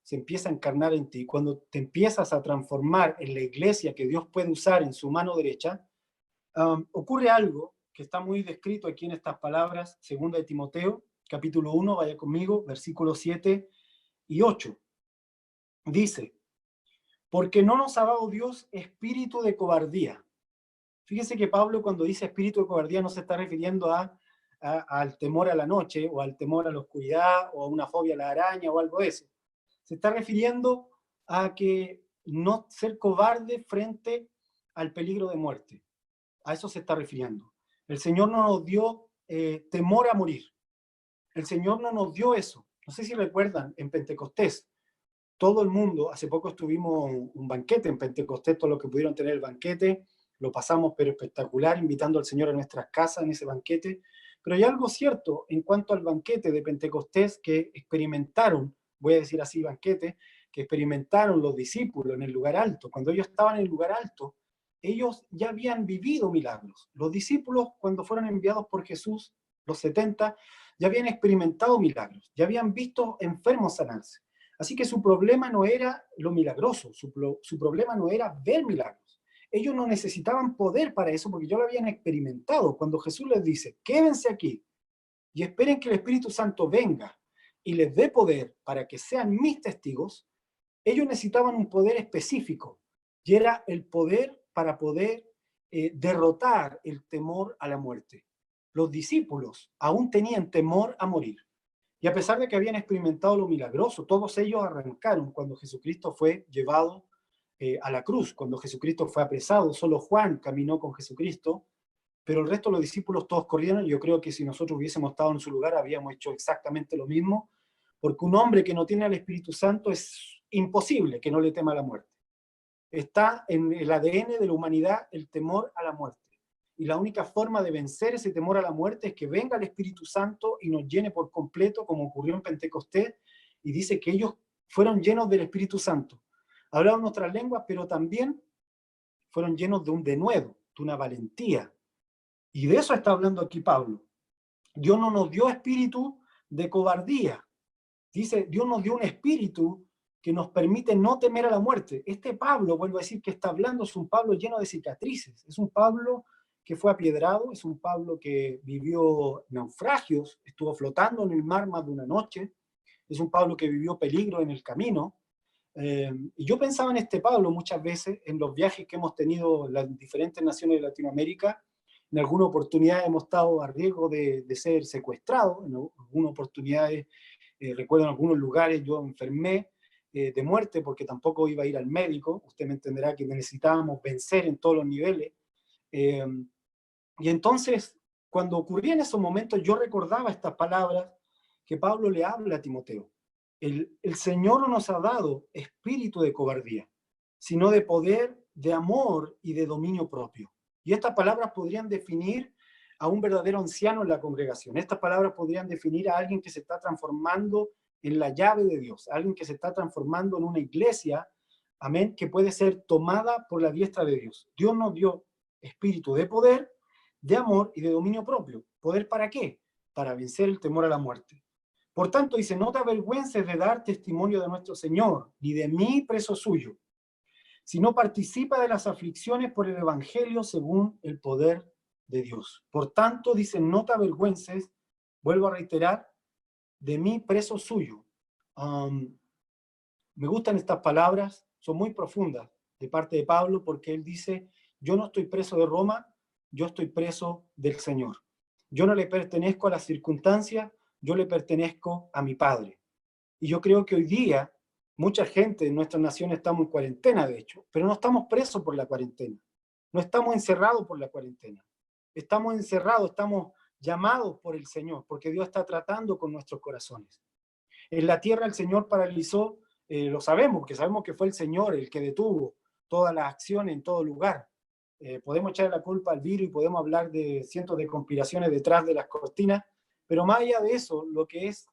S1: se empieza a encarnar en ti, cuando te empiezas a transformar en la iglesia que Dios puede usar en su mano derecha, ocurre algo que está muy descrito aquí en estas palabras, segunda de Timoteo, capítulo 1, vaya conmigo, versículos 7 y 8. Dice, porque no nos ha dado Dios espíritu de cobardía. Fíjese que Pablo cuando dice espíritu de cobardía no se está refiriendo a al temor a la noche, o al temor a la oscuridad, o a una fobia a la araña, o algo de eso. Se está refiriendo a que no ser cobarde frente al peligro de muerte. A eso se está refiriendo. El Señor no nos dio temor a morir. El Señor no nos dio eso. No sé si recuerdan, en Pentecostés, todo el mundo, hace poco estuvimos un banquete en Pentecostés, todos los que pudieron tener el banquete, lo pasamos pero espectacular, invitando al Señor a nuestras casas en ese banquete. Pero hay algo cierto en cuanto al banquete de Pentecostés que experimentaron, voy a decir así, banquete, que experimentaron los discípulos en el lugar alto. Cuando ellos estaban en el lugar alto, ellos ya habían vivido milagros. Los discípulos, cuando fueron enviados por Jesús, los 70, ya habían experimentado milagros, ya habían visto enfermos sanarse. Así que su problema no era lo milagroso, su problema no era ver milagros. Ellos no necesitaban poder para eso porque ya lo habían experimentado. Cuando Jesús les dice, quédense aquí y esperen que el Espíritu Santo venga y les dé poder para que sean mis testigos, ellos necesitaban un poder específico y era el poder para poder derrotar el temor a la muerte. Los discípulos aún tenían temor a morir. Y a pesar de que habían experimentado lo milagroso, todos ellos arrancaron cuando Jesucristo fue llevado a la cruz, cuando Jesucristo fue apresado. Solo Juan caminó con Jesucristo, pero el resto de los discípulos todos corrieron. Yo creo que si nosotros hubiésemos estado en su lugar, habíamos hecho exactamente lo mismo, porque un hombre que no tiene al Espíritu Santo es imposible que no le tema a la muerte. Está en el ADN de la humanidad el temor a la muerte. Y la única forma de vencer ese temor a la muerte es que venga el Espíritu Santo y nos llene por completo, como ocurrió en Pentecostés, y dice que ellos fueron llenos del Espíritu Santo. Hablaban nuestras lenguas, pero también fueron llenos de un denuedo, de una valentía. Y de eso está hablando aquí Pablo. Dios no nos dio espíritu de cobardía. Dice, Dios nos dio un espíritu que nos permite no temer a la muerte. Este Pablo, vuelvo a decir que está hablando, es un Pablo lleno de cicatrices. Es un Pablo que fue apiedrado, es un Pablo que vivió naufragios, estuvo flotando en el mar más de una noche, es un Pablo que vivió peligro en el camino. Y yo pensaba en este Pablo muchas veces, en los viajes que hemos tenido en las diferentes naciones de Latinoamérica. En alguna oportunidad hemos estado a riesgo de ser secuestrados, en algunas oportunidades, recuerdo en algunos lugares yo enfermé de muerte porque tampoco iba a ir al médico. Usted me entenderá que necesitábamos vencer en todos los niveles. Eh, y entonces, cuando ocurría en esos momentos, yo recordaba estas palabras que Pablo le habla a Timoteo. El Señor no nos ha dado espíritu de cobardía, sino de poder, de amor y de dominio propio. Y estas palabras podrían definir a un verdadero anciano en la congregación. Estas palabras podrían definir a alguien que se está transformando en la llave de Dios, a alguien que se está transformando en una iglesia, amén, que puede ser tomada por la diestra de Dios. Dios nos dio espíritu de poder, de amor y de dominio propio. ¿Poder para qué? Para vencer el temor a la muerte. Por tanto, dice, no te avergüences de dar testimonio de nuestro Señor, ni de mí preso suyo, sino participa de las aflicciones por el Evangelio según el poder de Dios. Por tanto, dice, no te avergüences, vuelvo a reiterar, de mí preso suyo. Me gustan estas palabras, son muy profundas de parte de Pablo, porque él dice, yo no estoy preso de Roma, yo estoy preso del Señor. Yo no le pertenezco a las circunstancias, yo le pertenezco a mi Padre. Y yo creo que hoy día mucha gente en nuestra nación estamos en cuarentena, de hecho, pero no estamos presos por la cuarentena. No estamos encerrados por la cuarentena. Estamos encerrados, estamos llamados por el Señor, porque Dios está tratando con nuestros corazones. En la tierra el Señor paralizó, lo sabemos, porque sabemos que fue el Señor el que detuvo todas las acciones en todo lugar. Podemos echar la culpa al virus y podemos hablar de cientos de conspiraciones detrás de las cortinas, pero más allá de eso, lo que es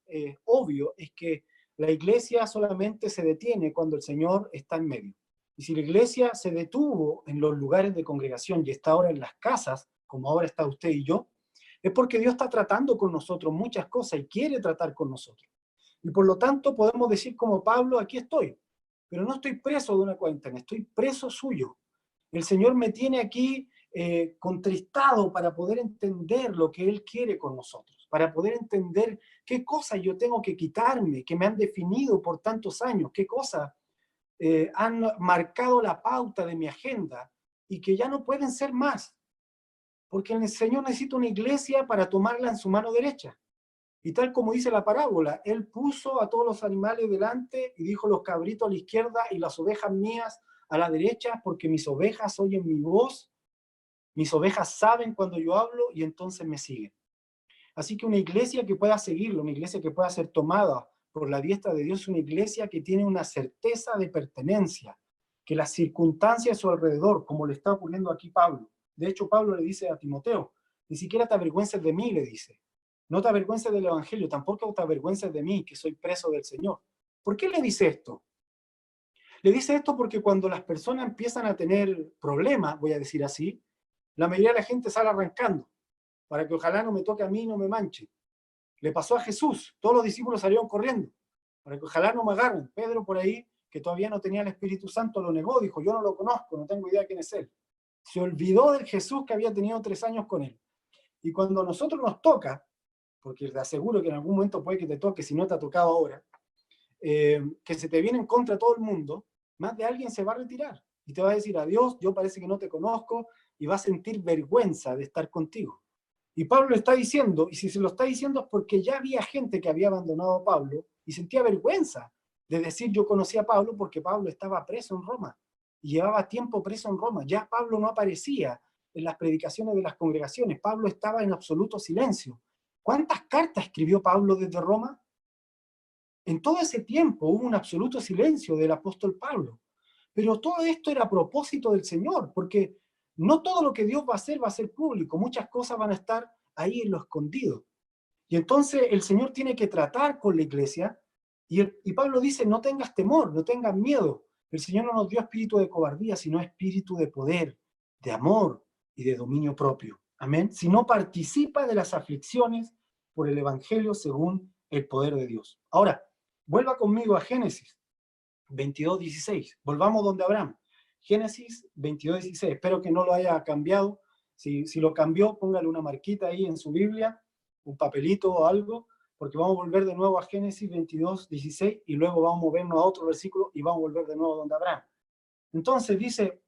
S1: obvio es que la iglesia solamente se detiene cuando el Señor está en medio. Y si la iglesia se detuvo en los lugares de congregación y está ahora en las casas, como ahora está usted y yo, es porque Dios está tratando con nosotros muchas cosas y quiere tratar con nosotros. Y por lo tanto podemos decir como Pablo, aquí estoy, pero no estoy preso de una cuarentena, estoy preso suyo. El Señor me tiene aquí contristado para poder entender lo que Él quiere con nosotros, para poder entender qué cosas yo tengo que quitarme, que me han definido por tantos años, qué cosas han marcado la pauta de mi agenda y que ya no pueden ser más. porque el Señor necesita una iglesia para tomarla en su mano derecha. Y tal como dice la parábola, Él puso a todos los animales delante y dijo: los cabritos a la izquierda y las ovejas mías a la derecha, porque mis ovejas oyen mi voz, mis ovejas saben cuando yo hablo y entonces me siguen. Así que una iglesia que pueda seguirlo, una iglesia que pueda ser tomada por la diestra de Dios, es una iglesia que tiene una certeza de pertenencia, que las circunstancias a su alrededor, como le está ocurriendo aquí Pablo. De hecho, Pablo le dice a Timoteo: ni siquiera te avergüences de mí, le dice. No te avergüences del evangelio, tampoco te avergüences de mí, que soy preso del Señor. ¿Por qué le dice esto? Le dice esto porque cuando las personas empiezan a tener problemas, voy a decir así, la mayoría de la gente sale arrancando, para que ojalá no me toque a mí y no me manche. Le pasó a Jesús, todos los discípulos salieron corriendo, para que ojalá no me agarren. Pedro por ahí, que todavía no tenía el Espíritu Santo, lo negó, dijo: yo no lo conozco, no tengo idea quién es él. Se olvidó del Jesús que había tenido 3 años con él. Y cuando a nosotros nos toca, porque te aseguro que en algún momento puede que te toque, si no te ha tocado ahora, que se te viene en contra todo el mundo, más de alguien se va a retirar y te va a decir: adiós, yo parece que no te conozco, y va a sentir vergüenza de estar contigo. Y Pablo le está diciendo, y si se lo está diciendo es porque ya había gente que había abandonado a Pablo y sentía vergüenza de decir: yo conocí a Pablo, porque Pablo estaba preso en Roma y llevaba tiempo preso en Roma. Ya Pablo no aparecía en las predicaciones de las congregaciones, Pablo estaba en absoluto silencio. ¿Cuántas cartas escribió Pablo desde Roma? En todo ese tiempo hubo un absoluto silencio del apóstol Pablo. Pero todo esto era a propósito del Señor, porque no todo lo que Dios va a ser público. Muchas cosas van a estar ahí en lo escondido. Y entonces el Señor tiene que tratar con la iglesia. Y Pablo dice: no tengas temor, no tengas miedo. El Señor no nos dio espíritu de cobardía, sino espíritu de poder, de amor y de dominio propio. Amén. Si no participa de las aflicciones por el Evangelio según el poder de Dios. Ahora, vuelva conmigo a Génesis 22:16. Volvamos donde Abraham. Génesis 22:16. Espero que no lo haya cambiado. Si lo cambió, póngale una marquita ahí en su Biblia, un papelito o algo, porque vamos a volver de nuevo a Génesis 22:16 y luego vamos a movernos a otro versículo y vamos a volver de nuevo donde Abraham. Entonces dice: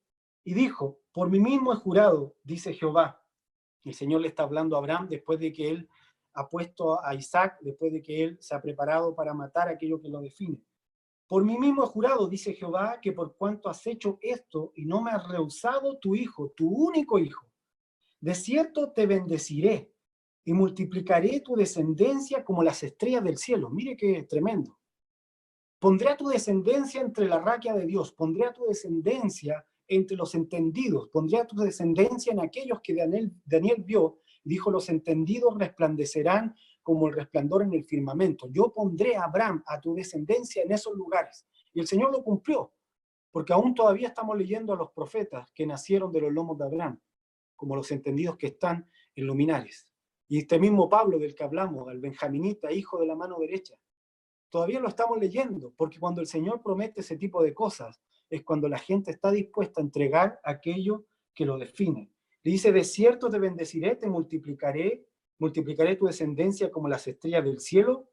S1: y dijo: por mí mismo he jurado, dice Jehová. El Señor le está hablando a Abraham después de que él ha puesto a Isaac, después de que él se ha preparado para matar a aquello que lo define. Por mí mismo he jurado, dice Jehová, que por cuanto has hecho esto y no me has rehusado tu hijo, tu único hijo, de cierto te bendeciré y multiplicaré tu descendencia como las estrellas del cielo. Mire qué tremendo. Pondré a tu descendencia entre la raquia de Dios, pondré a tu descendencia entre los entendidos, pondré a tu descendencia en aquellos que Daniel vio, y dijo: los entendidos resplandecerán como el resplandor en el firmamento. Yo pondré a Abraham, a tu descendencia, en esos lugares. Y el Señor lo cumplió, porque aún todavía estamos leyendo a los profetas que nacieron de los lomos de Abraham, como los entendidos que están en luminares. Y este mismo Pablo del que hablamos, el benjaminita, hijo de la mano derecha, todavía lo estamos leyendo, porque cuando el Señor promete ese tipo de cosas, es cuando la gente está dispuesta a entregar aquello que lo define. Le dice: de cierto te bendeciré, te multiplicaré tu descendencia como las estrellas del cielo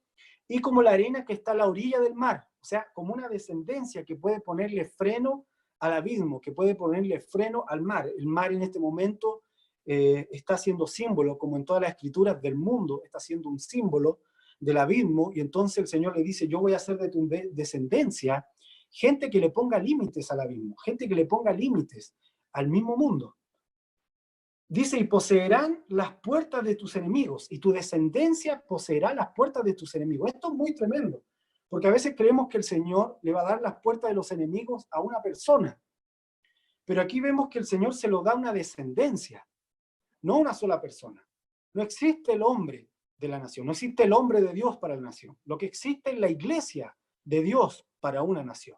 S1: y como la arena que está a la orilla del mar. O sea, como una descendencia que puede ponerle freno al abismo, que puede ponerle freno al mar. El mar en este momento está siendo símbolo, como en todas las escrituras del mundo, está siendo un símbolo del abismo, y entonces el Señor le dice: yo voy a hacer de tu descendencia gente que le ponga límites al abismo, gente que le ponga límites al mismo mundo. Dice: y poseerán las puertas de tus enemigos, y tu descendencia poseerá las puertas de tus enemigos. Esto es muy tremendo, porque a veces creemos que el Señor le va a dar las puertas de los enemigos a una persona, pero aquí vemos que el Señor se lo da a una descendencia, no a una sola persona. No existe el hombre de la nación, no existe el hombre de Dios para la nación. Lo que existe es la iglesia de Dios para una nación.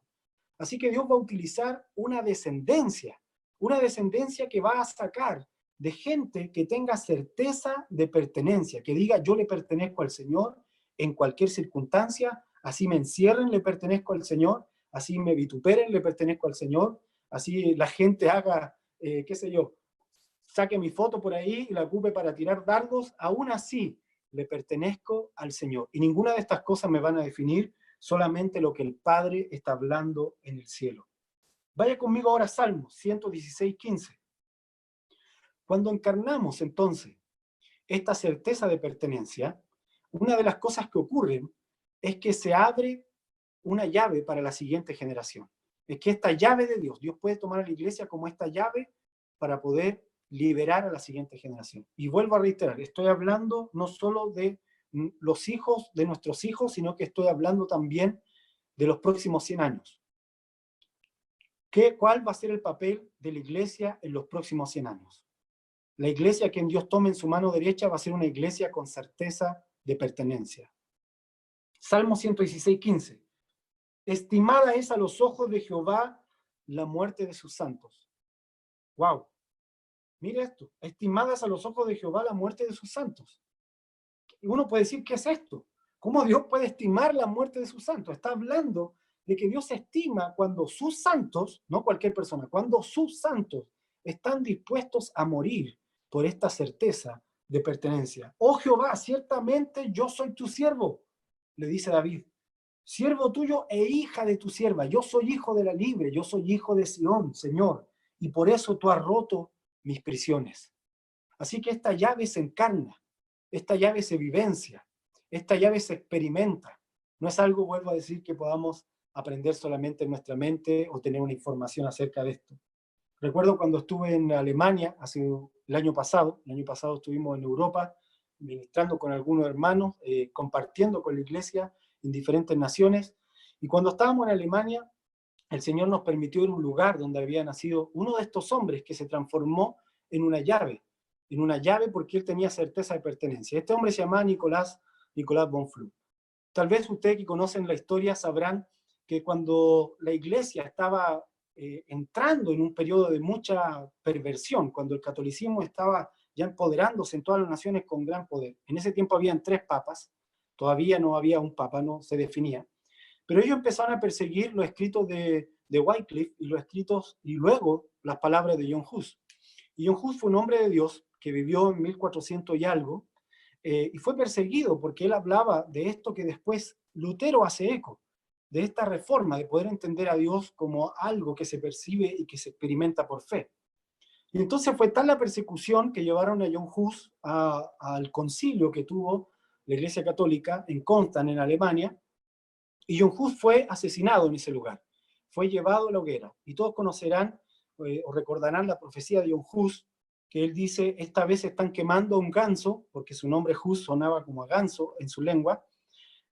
S1: Así que Dios va a utilizar una descendencia que va a sacar de gente que tenga certeza de pertenencia, que diga: yo le pertenezco al Señor en cualquier circunstancia, así me encierren, le pertenezco al Señor, así me vituperen, le pertenezco al Señor, así la gente haga, qué sé yo, saque mi foto por ahí y la ocupe para tirar dardos, aún así le pertenezco al Señor. Y ninguna de estas cosas me van a definir, solamente lo que el Padre está hablando en el cielo. Vaya conmigo ahora a Salmos 116:15. Cuando encarnamos entonces esta certeza de pertenencia, una de las cosas que ocurren es que se abre una llave para la siguiente generación. Es que esta llave de Dios, Dios puede tomar a la iglesia como esta llave para poder liberar a la siguiente generación. Y vuelvo a reiterar, estoy hablando no solo de los hijos de nuestros hijos, sino que estoy hablando también de los próximos 100 años. ¿Cuál va a ser el papel de la iglesia en los próximos 100 años? La iglesia que Dios tome en su mano derecha va a ser una iglesia con certeza de pertenencia. Salmo 116:15. Estimada es a los ojos de Jehová la muerte de sus santos. ¡Wow! Mire esto. Estimada es a los ojos de Jehová la muerte de sus santos. Y uno puede decir, ¿qué es esto? ¿Cómo Dios puede estimar la muerte de sus santos? Está hablando de que Dios estima cuando sus santos, no cualquier persona, cuando sus santos están dispuestos a morir por esta certeza de pertenencia. Oh Jehová, ciertamente yo soy tu siervo, le dice David, siervo tuyo e hija de tu sierva. Yo soy hijo de la libre, yo soy hijo de Sión, Señor, y por eso tú has roto mis prisiones. Así que esta llave se encarna, esta llave se vivencia, esta llave se experimenta. No es algo, vuelvo a decir, que podamos aprender solamente en nuestra mente o tener una información acerca de esto. Recuerdo cuando estuve en Alemania, el año pasado estuvimos en Europa, ministrando con algunos hermanos, compartiendo con la iglesia en diferentes naciones, y cuando estábamos en Alemania, el Señor nos permitió ir a un lugar donde había nacido uno de estos hombres que se transformó en una llave porque él tenía certeza de pertenencia. Este hombre se llamaba Nicolás von Flue. Tal vez ustedes que conocen la historia sabrán que cuando la iglesia estaba entrando en un periodo de mucha perversión, cuando el catolicismo estaba ya empoderándose en todas las naciones con gran poder. En ese tiempo habían 3 papas, todavía no había un papa, no se definía, pero ellos empezaron a perseguir los escritos de Wycliffe y los escritos, y luego las palabras de John Hus. Y John Hus fue un hombre de Dios que vivió en 1400 y algo, y fue perseguido porque él hablaba de esto que después Lutero hace eco, de esta reforma, de poder entender a Dios como algo que se percibe y que se experimenta por fe. Y entonces fue tal la persecución que llevaron a John Hus al concilio que tuvo la Iglesia Católica en Constanz, en Alemania, y John Hus fue asesinado en ese lugar, fue llevado a la hoguera. Y todos conocerán o recordarán la profecía de John Hus, que él dice, esta vez están quemando un ganso, porque su nombre Hus sonaba como a ganso en su lengua,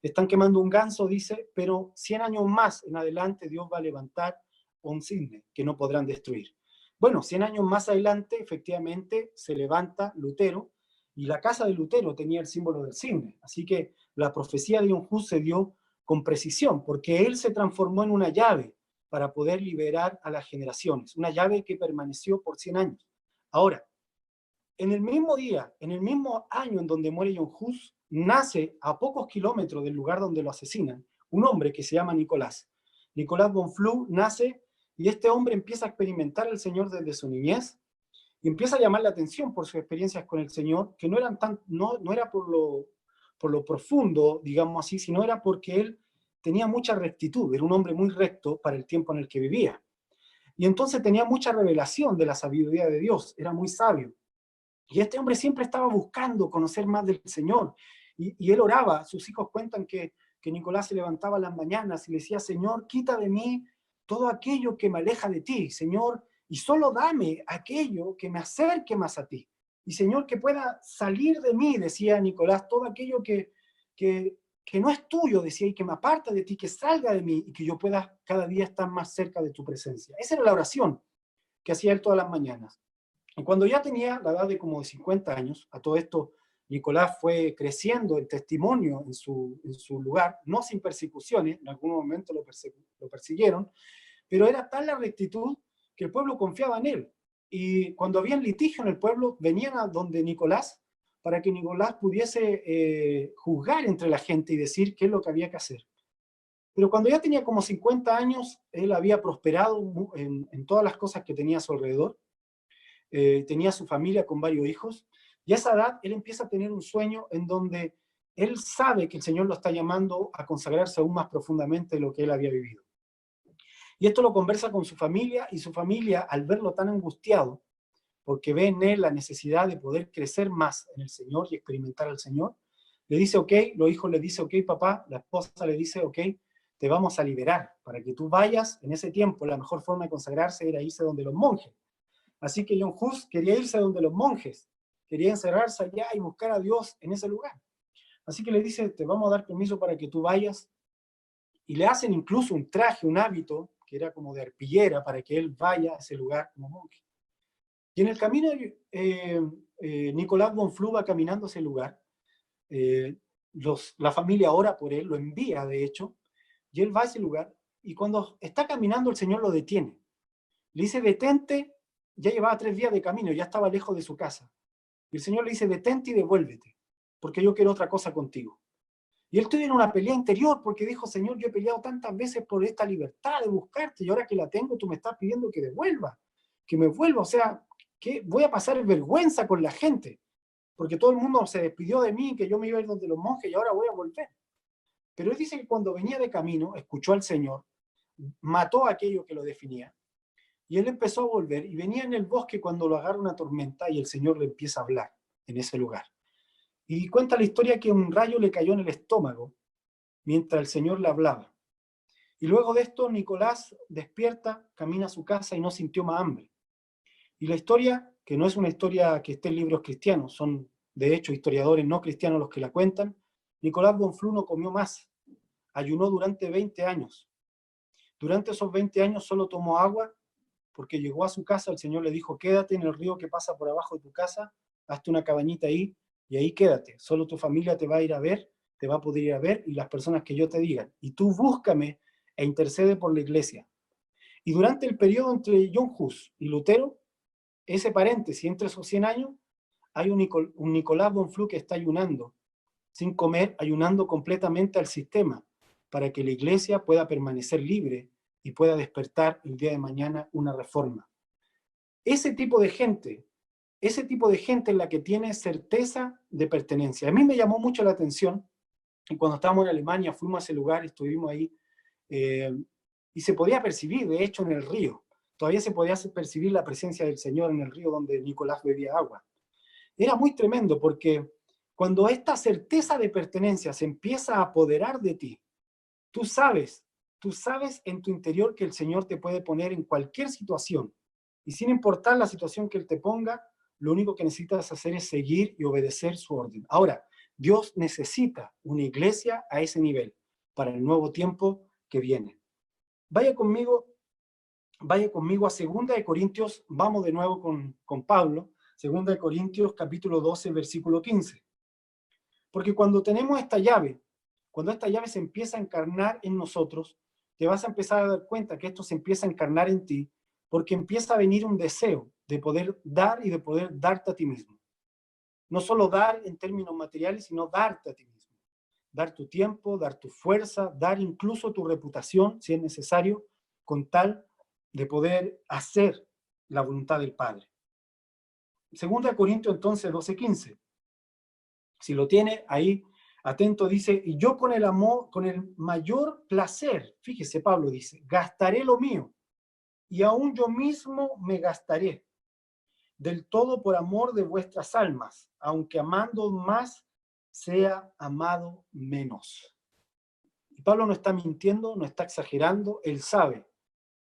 S1: están quemando un ganso, dice, pero 100 años más en adelante Dios va a levantar un cisne que no podrán destruir. Bueno, 100 años más adelante, efectivamente, se levanta Lutero, y la casa de Lutero tenía el símbolo del cisne. Así que la profecía de John Hus se dio con precisión, porque él se transformó en una llave para poder liberar a las generaciones, una llave que permaneció por 100 años. Ahora, en el mismo día, en el mismo año en donde muere John Hus, nace a pocos kilómetros del lugar donde lo asesinan, un hombre que se llama Nicolás. Nicolás von Flue nace y este hombre empieza a experimentar al Señor desde su niñez y empieza a llamar la atención por sus experiencias con el Señor, que no era por lo profundo, digamos así, sino era porque él tenía mucha rectitud, era un hombre muy recto para el tiempo en el que vivía. Y entonces tenía mucha revelación de la sabiduría de Dios, era muy sabio. Y este hombre siempre estaba buscando conocer más del Señor. Y él oraba. Sus hijos cuentan que Nicolás se levantaba a las mañanas y le decía, Señor, quita de mí todo aquello que me aleja de ti, Señor, y solo dame aquello que me acerque más a ti. Y Señor, que pueda salir de mí, decía Nicolás, todo aquello que no es tuyo, decía, y que me aparta de ti, que salga de mí y que yo pueda cada día estar más cerca de tu presencia. Esa era la oración que hacía él todas las mañanas. Y cuando ya tenía la edad de como de 50 años, a todo esto Nicolás fue creciendo en testimonio en su lugar, no sin persecuciones, en algún momento lo persiguieron, pero era tal la rectitud que el pueblo confiaba en él. Y cuando había litigio en el pueblo, venían a donde Nicolás para que Nicolás pudiese juzgar entre la gente y decir qué es lo que había que hacer. Pero cuando ya tenía como 50 años, él había prosperado en todas las cosas que tenía a su alrededor, tenía su familia con varios hijos, y a esa edad él empieza a tener un sueño en donde él sabe que el Señor lo está llamando a consagrarse aún más profundamente de lo que él había vivido. Y esto lo conversa con su familia, y su familia, al verlo tan angustiado, porque ve en él la necesidad de poder crecer más en el Señor y experimentar al Señor, le dice, ok, los hijos le dicen, ok, papá, la esposa le dice, ok, te vamos a liberar, para que tú vayas. En ese tiempo la mejor forma de consagrarse era irse donde los monjes. Así que John Hus quería irse donde los monjes, quería encerrarse allá y buscar a Dios en ese lugar. Así que le dice, te vamos a dar permiso para que tú vayas, y le hacen incluso un traje, un hábito, que era como de arpillera, para que él vaya a ese lugar como monje. Y en el camino, Nicolás von Flue va caminando a ese lugar, la familia ora por él, lo envía de hecho, y él va a ese lugar, y cuando está caminando el Señor lo detiene. Le dice, detente, ya llevaba 3 días de camino, ya estaba lejos de su casa. Y el Señor le dice, detente y devuélvete, porque yo quiero otra cosa contigo. Y él tuvo en una pelea interior, porque dijo, Señor, yo he peleado tantas veces por esta libertad de buscarte, y ahora que la tengo, tú me estás pidiendo que devuelva, que me vuelva, o sea, que voy a pasar vergüenza con la gente, porque todo el mundo se despidió de mí, que yo me iba a ir donde los monjes, y ahora voy a volver. Pero él dice que cuando venía de camino, escuchó al Señor, mató a aquello que lo definía, y él empezó a volver, y venía en el bosque cuando lo agarra una tormenta, y el Señor le empieza a hablar en ese lugar. Y cuenta la historia que un rayo le cayó en el estómago, mientras el Señor le hablaba. Y luego de esto, Nicolás despierta, camina a su casa y no sintió más hambre. Y la historia, que no es una historia que esté en libros cristianos, son de hecho historiadores no cristianos los que la cuentan, Nicolás von Flue no comió más, ayunó durante 20 años. Durante esos 20 años solo tomó agua, porque llegó a su casa, el Señor le dijo, quédate en el río que pasa por abajo de tu casa, hazte una cabañita ahí, y ahí quédate, solo tu familia te va a ir a ver, te va a poder ir a ver, y las personas que yo te digan, y tú búscame e intercede por la iglesia. Y durante el periodo entre John Hus y Lutero, ese paréntesis entre esos 100 años, hay un Nicolás von Flue que está ayunando, sin comer, ayunando completamente al sistema, para que la iglesia pueda permanecer libre y pueda despertar el día de mañana una reforma. Ese tipo de gente es la que tiene certeza de pertenencia. A mí me llamó mucho la atención, y cuando estábamos en Alemania fuimos a ese lugar, estuvimos ahí, y se podía percibir, de hecho, en el río, todavía se podía percibir la presencia del Señor en el río donde Nicolás bebía agua. Era muy tremendo, porque cuando esta certeza de pertenencia se empieza a apoderar de ti, tú sabes en tu interior que el Señor te puede poner en cualquier situación, y sin importar la situación que Él te ponga, lo único que necesitas hacer es seguir y obedecer su orden. Ahora, Dios necesita una iglesia a ese nivel para el nuevo tiempo que viene. Vaya conmigo a 2 Corintios, vamos de nuevo con Pablo, 2 Corintios capítulo 12, versículo 15. Porque cuando tenemos esta llave, cuando esta llave se empieza a encarnar en nosotros, te vas a empezar a dar cuenta que esto se empieza a encarnar en ti, porque empieza a venir un deseo de poder dar y de poder darte a ti mismo. No solo dar en términos materiales, sino darte a ti mismo. Dar tu tiempo, dar tu fuerza, dar incluso tu reputación, si es necesario, con tal de poder hacer la voluntad del Padre. 2 Corintios entonces 12:15. Si lo tiene ahí, atento, dice, y yo con el amor, con el mayor placer, fíjese, Pablo dice, gastaré lo mío, y aún yo mismo me gastaré, del todo por amor de vuestras almas, aunque amando más, sea amado menos. Y Pablo no está mintiendo, no está exagerando, él sabe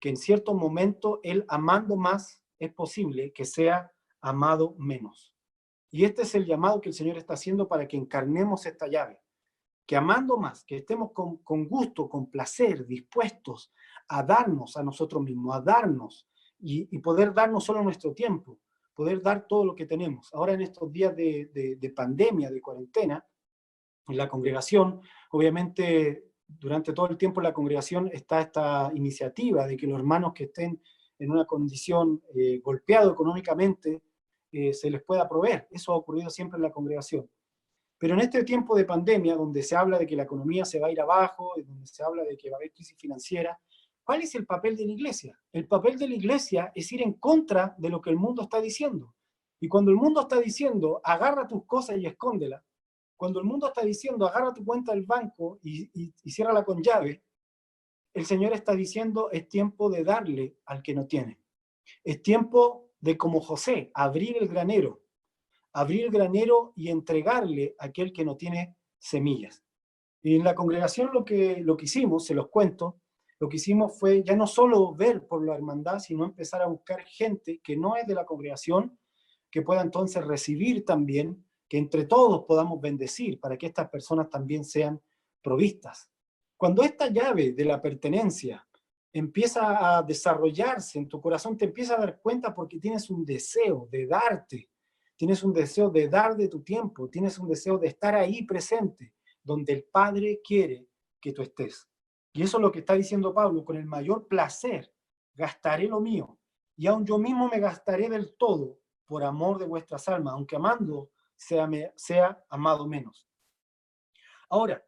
S1: que en cierto momento él amando más es posible que sea amado menos. Y este es el llamado que el Señor está haciendo para que encarnemos esta llave, que amando más, que estemos con gusto, con placer, dispuestos a darnos a nosotros mismos, a darnos y poder darnos solo nuestro tiempo, poder dar todo lo que tenemos. Ahora en estos días de pandemia, de cuarentena, en la congregación, obviamente durante todo el tiempo en la congregación está esta iniciativa de que los hermanos que estén en una condición golpeado económicamente se les pueda proveer. Eso ha ocurrido siempre en la congregación. Pero en este tiempo de pandemia, donde se habla de que la economía se va a ir abajo, y donde se habla de que va a haber crisis financiera, ¿cuál es el papel de la iglesia? El papel de la iglesia es ir en contra de lo que el mundo está diciendo. Y cuando el mundo está diciendo, agarra tus cosas y escóndelas, cuando el mundo está diciendo, agarra tu cuenta del banco y ciérrala con llave, el Señor está diciendo, es tiempo de darle al que no tiene. Es tiempo de como José, abrir el granero y entregarle a aquel que no tiene semillas. Y en la congregación lo que hicimos, se los cuento, lo que hicimos fue ya no solo ver por la hermandad, sino empezar a buscar gente que no es de la congregación, que pueda entonces recibir también, que entre todos podamos bendecir para que estas personas también sean provistas. Cuando esta llave de la pertenencia empieza a desarrollarse en tu corazón, te empiezas a dar cuenta porque tienes un deseo de darte, tienes un deseo de dar de tu tiempo, tienes un deseo de estar ahí presente, donde el Padre quiere que tú estés. Y eso es lo que está diciendo Pablo: con el mayor placer gastaré lo mío, y aun yo mismo me gastaré del todo por amor de vuestras almas, aunque amando sea amado menos. Ahora,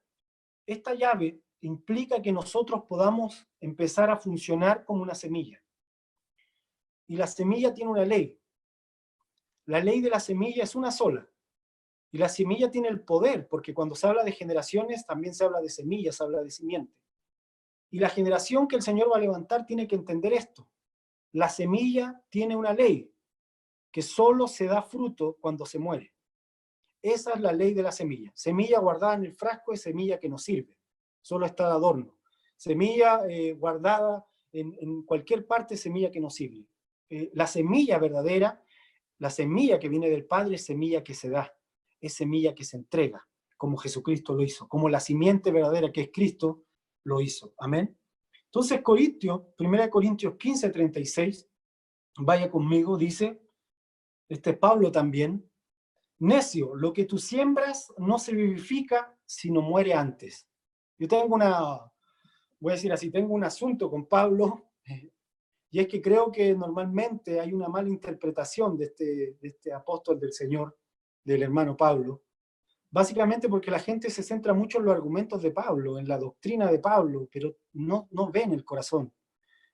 S1: esta llave implica que nosotros podamos empezar a funcionar como una semilla. Y la semilla tiene una ley. La ley de la semilla es una sola. Y la semilla tiene el poder, porque cuando se habla de generaciones, también se habla de semillas, se habla de simiente. Y la generación que el Señor va a levantar tiene que entender esto. La semilla tiene una ley, que solo se da fruto cuando se muere. Esa es la ley de la semilla. Semilla guardada en el frasco es semilla que no sirve, solo está de adorno. Semilla guardada en cualquier parte, semilla que no sirve. La semilla verdadera, la semilla que viene del Padre, es semilla que se da, es semilla que se entrega, como Jesucristo lo hizo, como la simiente verdadera que es Cristo lo hizo. Amén. Entonces, 1 Corintios 15:36, vaya conmigo, dice, este es Pablo también: necio, lo que tú siembras no se vivifica, sino muere antes. Yo tengo voy a decir así, tengo un asunto con Pablo, y es que creo que normalmente hay una mala interpretación de este apóstol del Señor, del hermano Pablo, básicamente porque la gente se centra mucho en los argumentos de Pablo, en la doctrina de Pablo, pero no ven el corazón,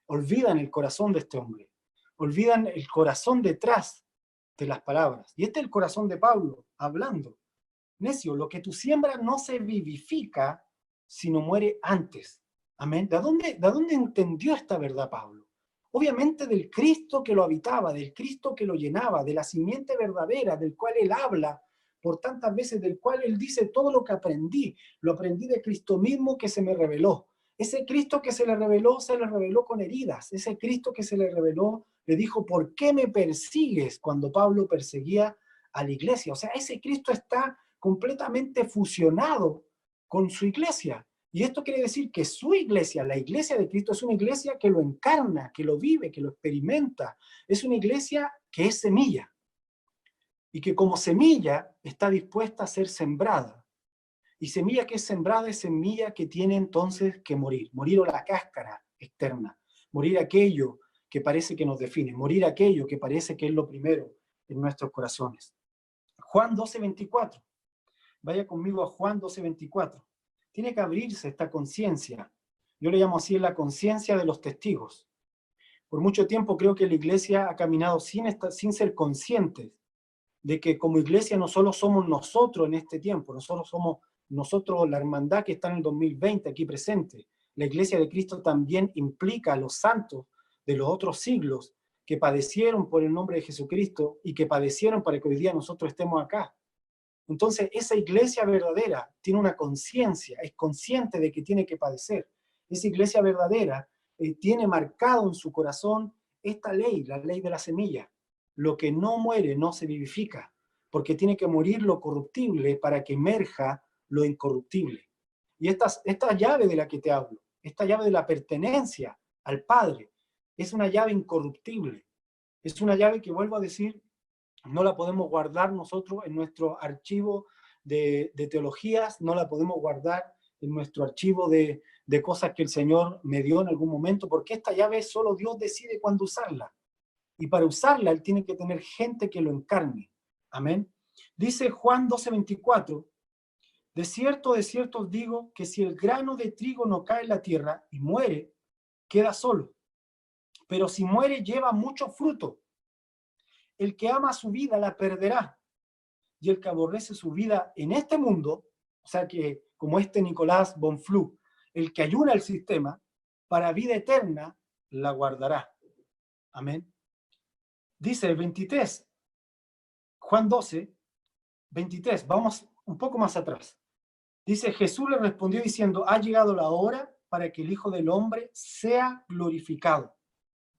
S1: olvidan el corazón de este hombre, olvidan el corazón detrás de las palabras. Y este es el corazón de Pablo, hablando: necio, lo que tú siembras no se vivifica, sino muere antes. Amén. ¿De dónde entendió esta verdad Pablo? Obviamente del Cristo que lo habitaba, del Cristo que lo llenaba, de la simiente verdadera, del cual él habla por tantas veces, del cual él dice: todo lo que aprendí, lo aprendí de Cristo mismo que se me reveló. Ese Cristo que se le reveló con heridas. Ese Cristo que se le reveló, le dijo: ¿por qué me persigues? Cuando Pablo perseguía a la iglesia. O sea, ese Cristo está completamente fusionado con su iglesia. Y esto quiere decir que su iglesia, la iglesia de Cristo, es una iglesia que lo encarna, que lo vive, que lo experimenta. Es una iglesia que es semilla. Y que como semilla está dispuesta a ser sembrada. Y semilla que es sembrada es semilla que tiene entonces que morir. Morir la cáscara externa. Morir aquello que parece que nos define. Morir aquello que parece que es lo primero en nuestros corazones. Juan 12:24. Vaya conmigo a Juan 12:24. Tiene que abrirse esta conciencia. Yo le llamo así la conciencia de los testigos. Por mucho tiempo creo que la iglesia ha caminado sin ser conscientes de que como iglesia no solo somos nosotros en este tiempo, somos nosotros la hermandad que está en el 2020 aquí presente. La iglesia de Cristo también implica a los santos de los otros siglos que padecieron por el nombre de Jesucristo y que padecieron para que hoy día nosotros estemos acá. Entonces, esa iglesia verdadera tiene una conciencia, es consciente de que tiene que padecer. Esa iglesia verdadera tiene marcado en su corazón esta ley, la ley de la semilla. Lo que no muere no se vivifica, porque tiene que morir lo corruptible para que emerja lo incorruptible. Y esta llave de la que te hablo, esta llave de la pertenencia al Padre, es una llave incorruptible. Es una llave que, vuelvo a decir, no la podemos guardar nosotros en nuestro archivo de teologías, no la podemos guardar en nuestro archivo de cosas que el Señor me dio en algún momento, porque esta llave solo Dios decide cuándo usarla. Y para usarla, Él tiene que tener gente que lo encarne. Amén. Dice Juan 12:24, de cierto os digo que si el grano de trigo no cae en la tierra y muere, queda solo. Pero si muere, lleva mucho fruto. El que ama su vida la perderá, y el que aborrece su vida en este mundo, o sea que como este Nicolás Bonflú, el que ayuna al sistema, para vida eterna la guardará. Amén. Dice 23, Juan 12, 23, vamos un poco más atrás. Dice, Jesús le respondió diciendo, ha llegado la hora para que el Hijo del Hombre sea glorificado.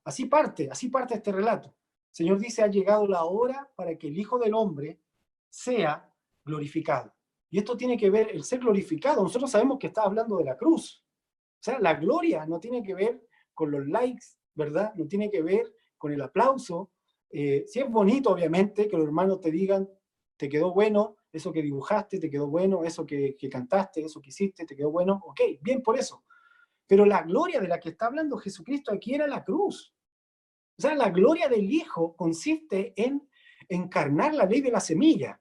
S1: Así parte este relato. El Señor dice, ha llegado la hora para que el Hijo del Hombre sea glorificado. Y esto tiene que ver, el ser glorificado, nosotros sabemos que está hablando de la cruz. O sea, la gloria no tiene que ver con los likes, ¿verdad? No tiene que ver con el aplauso. Sí es bonito, obviamente, que los hermanos te digan, te quedó bueno, eso que dibujaste, te quedó bueno, eso que cantaste, eso que hiciste, te quedó bueno. Ok, bien por eso. Pero la gloria de la que está hablando Jesucristo aquí era la cruz. O sea, la gloria del Hijo consiste en encarnar la ley de la semilla,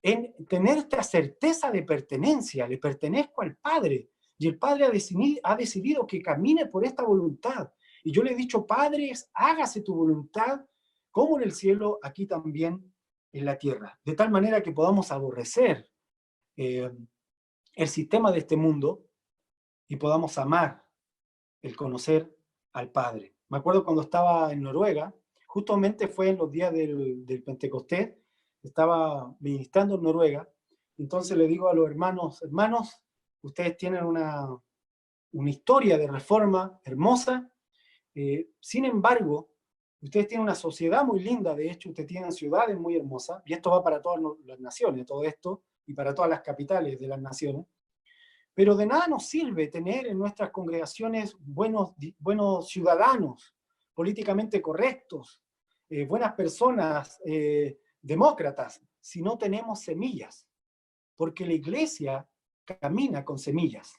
S1: en tener esta certeza de pertenencia, le pertenezco al Padre, y el Padre ha decidido que camine por esta voluntad. Y yo le he dicho, Padre, hágase tu voluntad, como en el cielo, aquí también en la tierra, de tal manera que podamos aborrecer el sistema de este mundo y podamos amar el conocer al Padre. Me acuerdo cuando estaba en Noruega, justamente fue en los días del Pentecostés, estaba ministrando en Noruega, entonces le digo a los hermanos, ustedes tienen una historia de reforma hermosa, sin embargo, ustedes tienen una sociedad muy linda, de hecho, ustedes tienen ciudades muy hermosas, y esto va para todas las naciones, todo esto, y para todas las capitales de las naciones, pero de nada nos sirve tener en nuestras congregaciones buenos ciudadanos, políticamente correctos, buenas personas, demócratas, si no tenemos semillas. Porque la iglesia camina con semillas.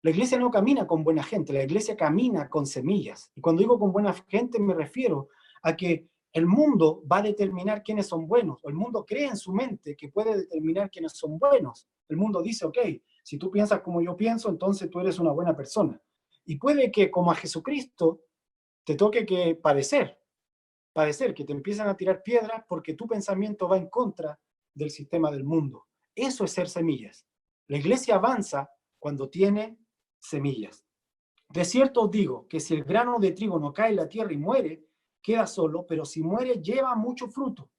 S1: La iglesia no camina con buena gente, la iglesia camina con semillas. Y cuando digo con buena gente me refiero a que el mundo va a determinar quiénes son buenos. El mundo cree en su mente que puede determinar quiénes son buenos. El mundo dice, ok, si tú piensas como yo pienso, entonces tú eres una buena persona. Y puede que, como a Jesucristo, te toque que padecer, que te empiezan a tirar piedras porque tu pensamiento va en contra del sistema del mundo. Eso es ser semillas. La iglesia avanza cuando tiene semillas. De cierto os digo que si el grano de trigo no cae en la tierra y muere, queda solo, pero si muere, lleva mucho fruto.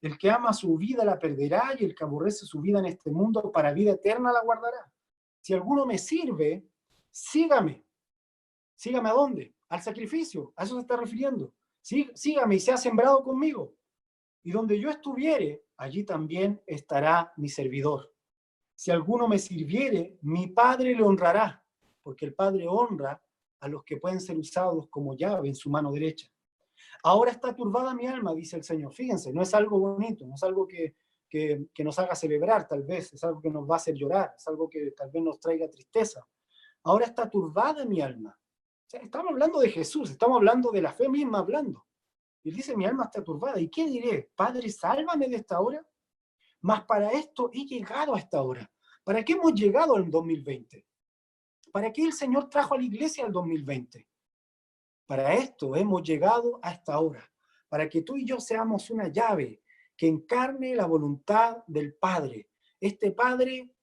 S1: El que ama su vida la perderá, y el que aborrece su vida en este mundo para vida eterna la guardará. Si alguno me sirve, sígame. ¿Sígame a dónde? Al sacrificio. A eso se está refiriendo. Sí, sígame y sea sembrado conmigo. Y donde yo estuviere, allí también estará mi servidor. Si alguno me sirviere, mi Padre le honrará, porque el Padre honra a los que pueden ser usados como llave en su mano derecha. Ahora está turbada mi alma, dice el Señor. Fíjense, no es algo bonito, no es algo que nos haga celebrar, tal vez, es algo que nos va a hacer llorar, es algo que tal vez nos traiga tristeza. Ahora está turbada mi alma. O sea, estamos hablando de Jesús, estamos hablando de la fe misma hablando. Y él dice, mi alma está turbada. ¿Y qué diré? Padre, sálvame de esta hora. Mas para esto he llegado a esta hora. ¿Para qué hemos llegado al 2020? ¿Para qué el Señor trajo a la iglesia al 2020? Para esto hemos llegado a esta hora. Para que tú y yo seamos una llave que encarne la voluntad del Padre. Este Padre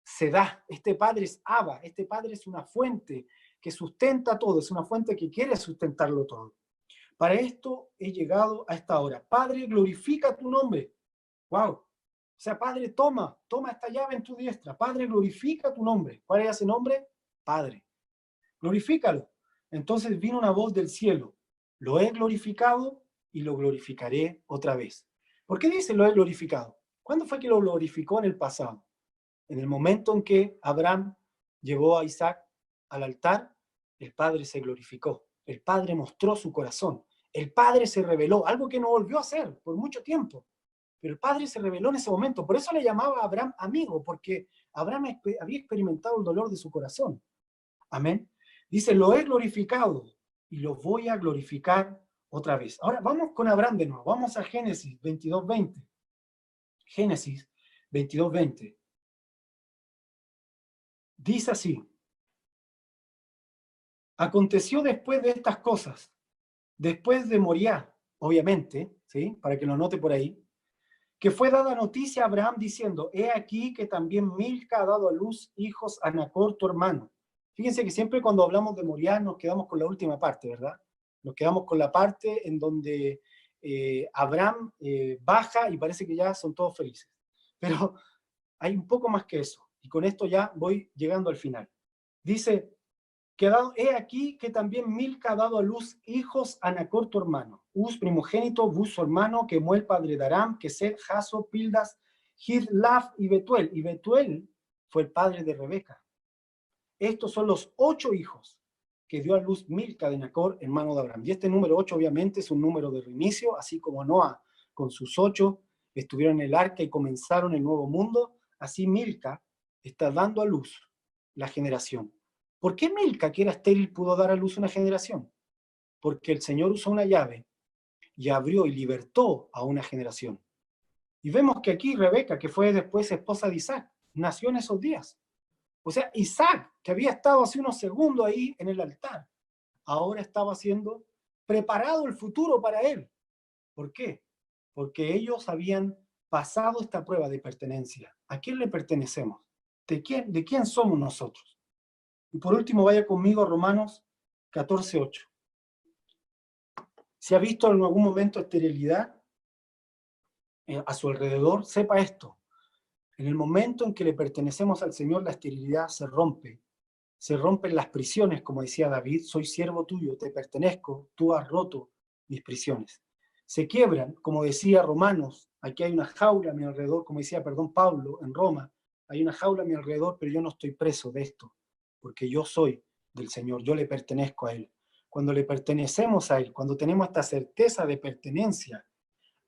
S1: se da, este Padre es Abba, este Padre es una fuente que sustenta todo, es una fuente que quiere sustentarlo todo. Para esto he llegado a esta hora. Padre, glorifica tu nombre. ¡Wow! O sea, Padre, toma esta llave en tu diestra. Padre, glorifica tu nombre. ¿Cuál es ese nombre? Padre. Glorifícalo. Entonces vino una voz del cielo. Lo he glorificado y lo glorificaré otra vez. ¿Por qué dice lo he glorificado? ¿Cuándo fue que lo glorificó en el pasado? En el momento en que Abraham llevó a Isaac al altar, el Padre se glorificó. El Padre mostró su corazón. El Padre se reveló, algo que no volvió a hacer por mucho tiempo. Pero el Padre se reveló en ese momento. Por eso le llamaba a Abraham amigo, porque Abraham había experimentado el dolor de su corazón. Amén. Dice, lo he glorificado y lo voy a glorificar otra vez. Ahora vamos con Abraham de nuevo. Vamos a Génesis 22:20. Génesis 22:20. Dice así. Aconteció después de estas cosas, después de Moriah, obviamente, ¿sí? Para que lo note por ahí, que fue dada noticia a Abraham diciendo, he aquí que también Milca ha dado a luz hijos a Nacor, tu hermano. Fíjense que siempre cuando hablamos de Moriah nos quedamos con la última parte, ¿verdad? Nos quedamos con la parte en donde Abraham baja y parece que ya son todos felices. Pero hay un poco más que eso. Y con esto ya voy llegando al final. Dice, he aquí que también Milca ha dado a luz hijos a Nacor tu hermano, Uz primogénito, Buz su hermano, Kemuel padre de Aram, Kesed, Jaso, Pildas, Hidlaf y Betuel. Y Betuel fue el padre de Rebeca. Estos son los 8 hijos que dio a luz Milca de Nacor, hermano de Abraham. Y este número 8 obviamente es un número de reinicio, así como Noa con sus 8 estuvieron en el arca y comenzaron el nuevo mundo, así Milca está dando a luz la generación. ¿Por qué Milca, que era estéril, pudo dar a luz una generación? Porque el Señor usó una llave y abrió y libertó a una generación. Y vemos que aquí Rebeca, que fue después esposa de Isaac, nació en esos días. O sea, Isaac, que había estado hace unos segundos ahí en el altar, ahora estaba siendo preparado el futuro para él. ¿Por qué? Porque ellos habían pasado esta prueba de pertenencia. ¿A quién le pertenecemos? ¿De quién somos nosotros? Y por último, vaya conmigo a Romanos 14:8. Si ha visto en algún momento esterilidad a su alrededor, sepa esto. En el momento en que le pertenecemos al Señor, la esterilidad se rompe. Se rompen las prisiones, como decía David, soy siervo tuyo, te pertenezco, tú has roto mis prisiones. Se quiebran, como decía Romanos, aquí hay una jaula a mi alrededor, como decía, Pablo, en Roma, hay una jaula a mi alrededor, pero yo no estoy preso de esto, porque yo soy del Señor, yo le pertenezco a Él. Cuando le pertenecemos a Él, cuando tenemos esta certeza de pertenencia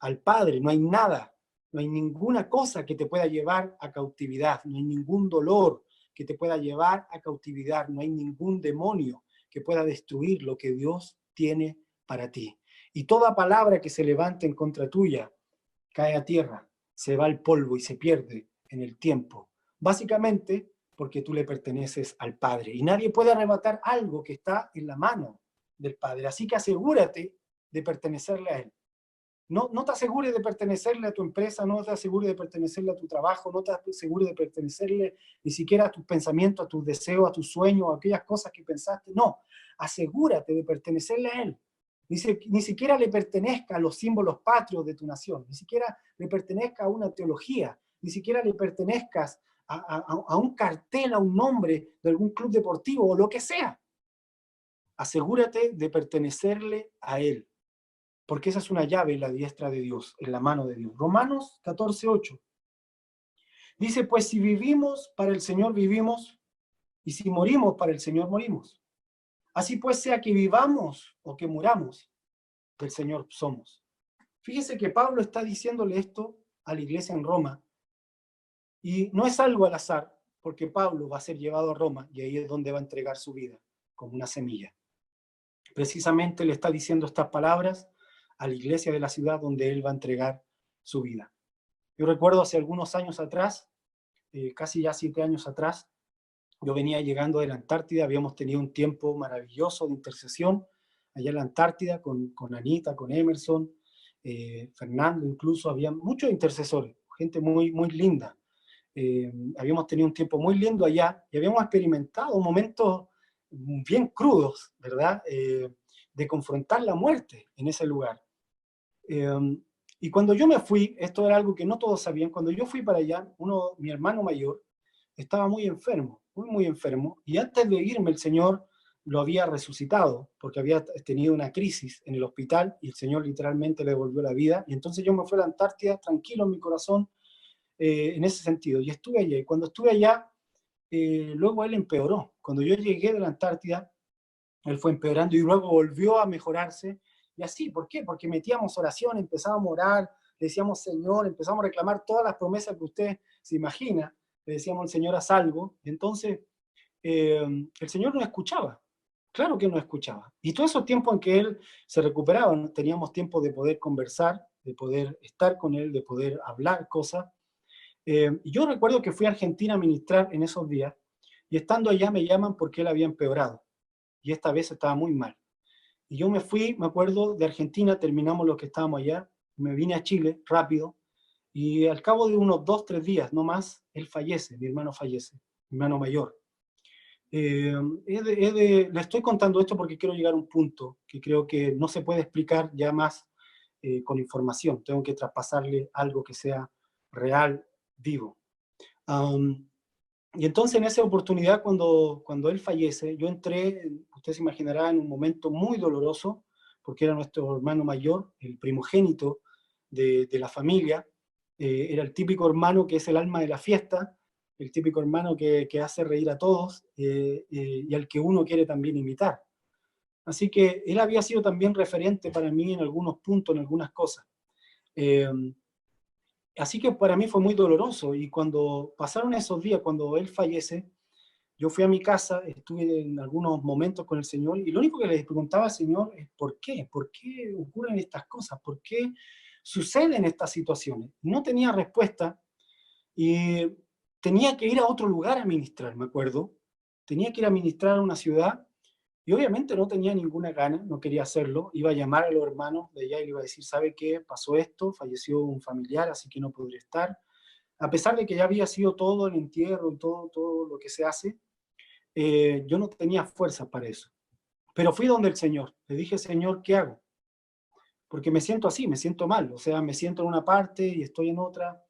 S1: al Padre, no hay nada, no hay ninguna cosa que te pueda llevar a cautividad, no hay ningún dolor que te pueda llevar a cautividad, no hay ningún demonio que pueda destruir lo que Dios tiene para ti. Y toda palabra que se levante en contra tuya cae a tierra, se va al polvo y se pierde en el tiempo. Básicamente porque tú le perteneces al Padre. Y nadie puede arrebatar algo que está en la mano del Padre. Así que asegúrate de pertenecerle a Él. No te asegures de pertenecerle a tu empresa, no te asegures de pertenecerle a tu trabajo, no te asegures de pertenecerle ni siquiera a tus pensamientos, a tus deseos, a tus sueños, a aquellas cosas que pensaste. No, asegúrate de pertenecerle a Él. Ni siquiera le pertenezca a los símbolos patrios de tu nación, ni siquiera le pertenezca a una teología, ni siquiera le pertenezcas a un cartel, a un nombre de algún club deportivo o lo que sea. Asegúrate de pertenecerle a Él, porque esa es una llave en la diestra de Dios, en la mano de Dios. Romanos 14:8. Dice, pues si vivimos, para el Señor vivimos, y si morimos, para el Señor morimos. Así pues, sea que vivamos o que muramos, del Señor somos. Fíjese que Pablo está diciéndole esto a la iglesia en Roma, y no es algo al azar, porque Pablo va a ser llevado a Roma, y ahí es donde va a entregar su vida, como una semilla. Precisamente le está diciendo estas palabras a la iglesia de la ciudad donde él va a entregar su vida. Yo recuerdo hace algunos años atrás, casi ya 7 años atrás, yo venía llegando de la Antártida, habíamos tenido un tiempo maravilloso de intercesión allá en la Antártida con Anita, con Emerson, Fernando incluso, había muchos intercesores, gente muy, muy linda. Habíamos tenido un tiempo muy lindo allá y habíamos experimentado momentos bien crudos, ¿verdad? De confrontar la muerte en ese lugar. Y cuando yo me fui, esto era algo que no todos sabían, cuando yo fui para allá, mi hermano mayor estaba muy enfermo, muy enfermo, y antes de irme el Señor lo había resucitado, porque había tenido una crisis en el hospital, y el Señor literalmente le devolvió la vida, y entonces yo me fui a la Antártida, tranquilo en mi corazón, en ese sentido, y estuve allá, y cuando estuve allá, luego él empeoró. Cuando yo llegué de la Antártida, él fue empeorando y luego volvió a mejorarse. Y así, ¿por qué? Porque metíamos oración, empezábamos a orar, le decíamos, Señor, empezamos a reclamar todas las promesas que usted se imagina. Le decíamos al Señor, haz algo. Entonces, el Señor nos escuchaba. Claro que nos escuchaba. Y todos esos tiempos en que él se recuperaba, teníamos tiempo de poder conversar, de poder estar con él, de poder hablar cosas. Y yo recuerdo que fui a Argentina a ministrar en esos días, y estando allá me llaman porque él había empeorado. Y esta vez estaba muy mal. Y yo me fui, me acuerdo, de Argentina, terminamos los que estábamos allá, me vine a Chile rápido, y al cabo de unos 2, 3 días, no más, él fallece, mi hermano fallece, mi hermano mayor. Le estoy contando esto porque quiero llegar a un punto que creo que no se puede explicar ya más con información, tengo que traspasarle algo que sea real, vivo. Y entonces en esa oportunidad, cuando él fallece, yo entré, usted se imaginará, en un momento muy doloroso, porque era nuestro hermano mayor, el primogénito de la familia. Era el típico hermano que es el alma de la fiesta, el típico hermano que hace reír a todos, y al que uno quiere también imitar. Así que él había sido también referente para mí en algunos puntos, en algunas cosas. Eh, Así que para mí fue muy doloroso, y cuando pasaron esos días, cuando él fallece, yo fui a mi casa, estuve en algunos momentos con el Señor, y lo único que le preguntaba al Señor es ¿por qué? ¿Por qué ocurren estas cosas? ¿Por qué suceden estas situaciones? No tenía respuesta, y tenía que ir a otro lugar a ministrar, me acuerdo. Tenía que ir a ministrar a una ciudad, y obviamente no tenía ninguna gana, no quería hacerlo. Iba a llamar a los hermanos de allá y le iba a decir, ¿sabe qué? Pasó esto, falleció un familiar, así que no podré estar. A pesar de que ya había sido todo el entierro y todo lo que se hace, yo no tenía fuerzas para eso. Pero fui donde el Señor. Le dije, Señor, ¿qué hago? Porque me siento así, me siento mal. O sea, me siento en una parte y estoy en otra.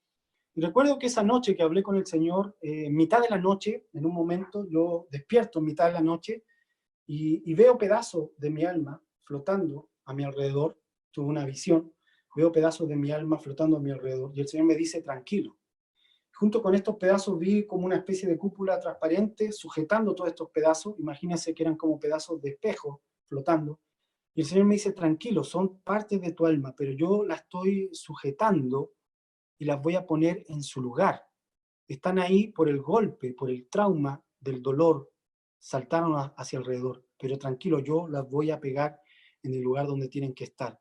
S1: Y recuerdo que esa noche que hablé con el Señor, en mitad de la noche, en un momento, yo despierto en mitad de la noche y veo pedazos de mi alma flotando a mi alrededor. Tuve una visión, veo pedazos de mi alma flotando a mi alrededor. Y el Señor me dice, tranquilo. Junto con estos pedazos vi como una especie de cúpula transparente sujetando todos estos pedazos. Imagínense que eran como pedazos de espejo flotando. Y el Señor me dice, tranquilo, son partes de tu alma, pero yo las estoy sujetando y las voy a poner en su lugar. Están ahí por el golpe, por el trauma del dolor, saltaron hacia alrededor, pero tranquilo, yo las voy a pegar en el lugar donde tienen que estar.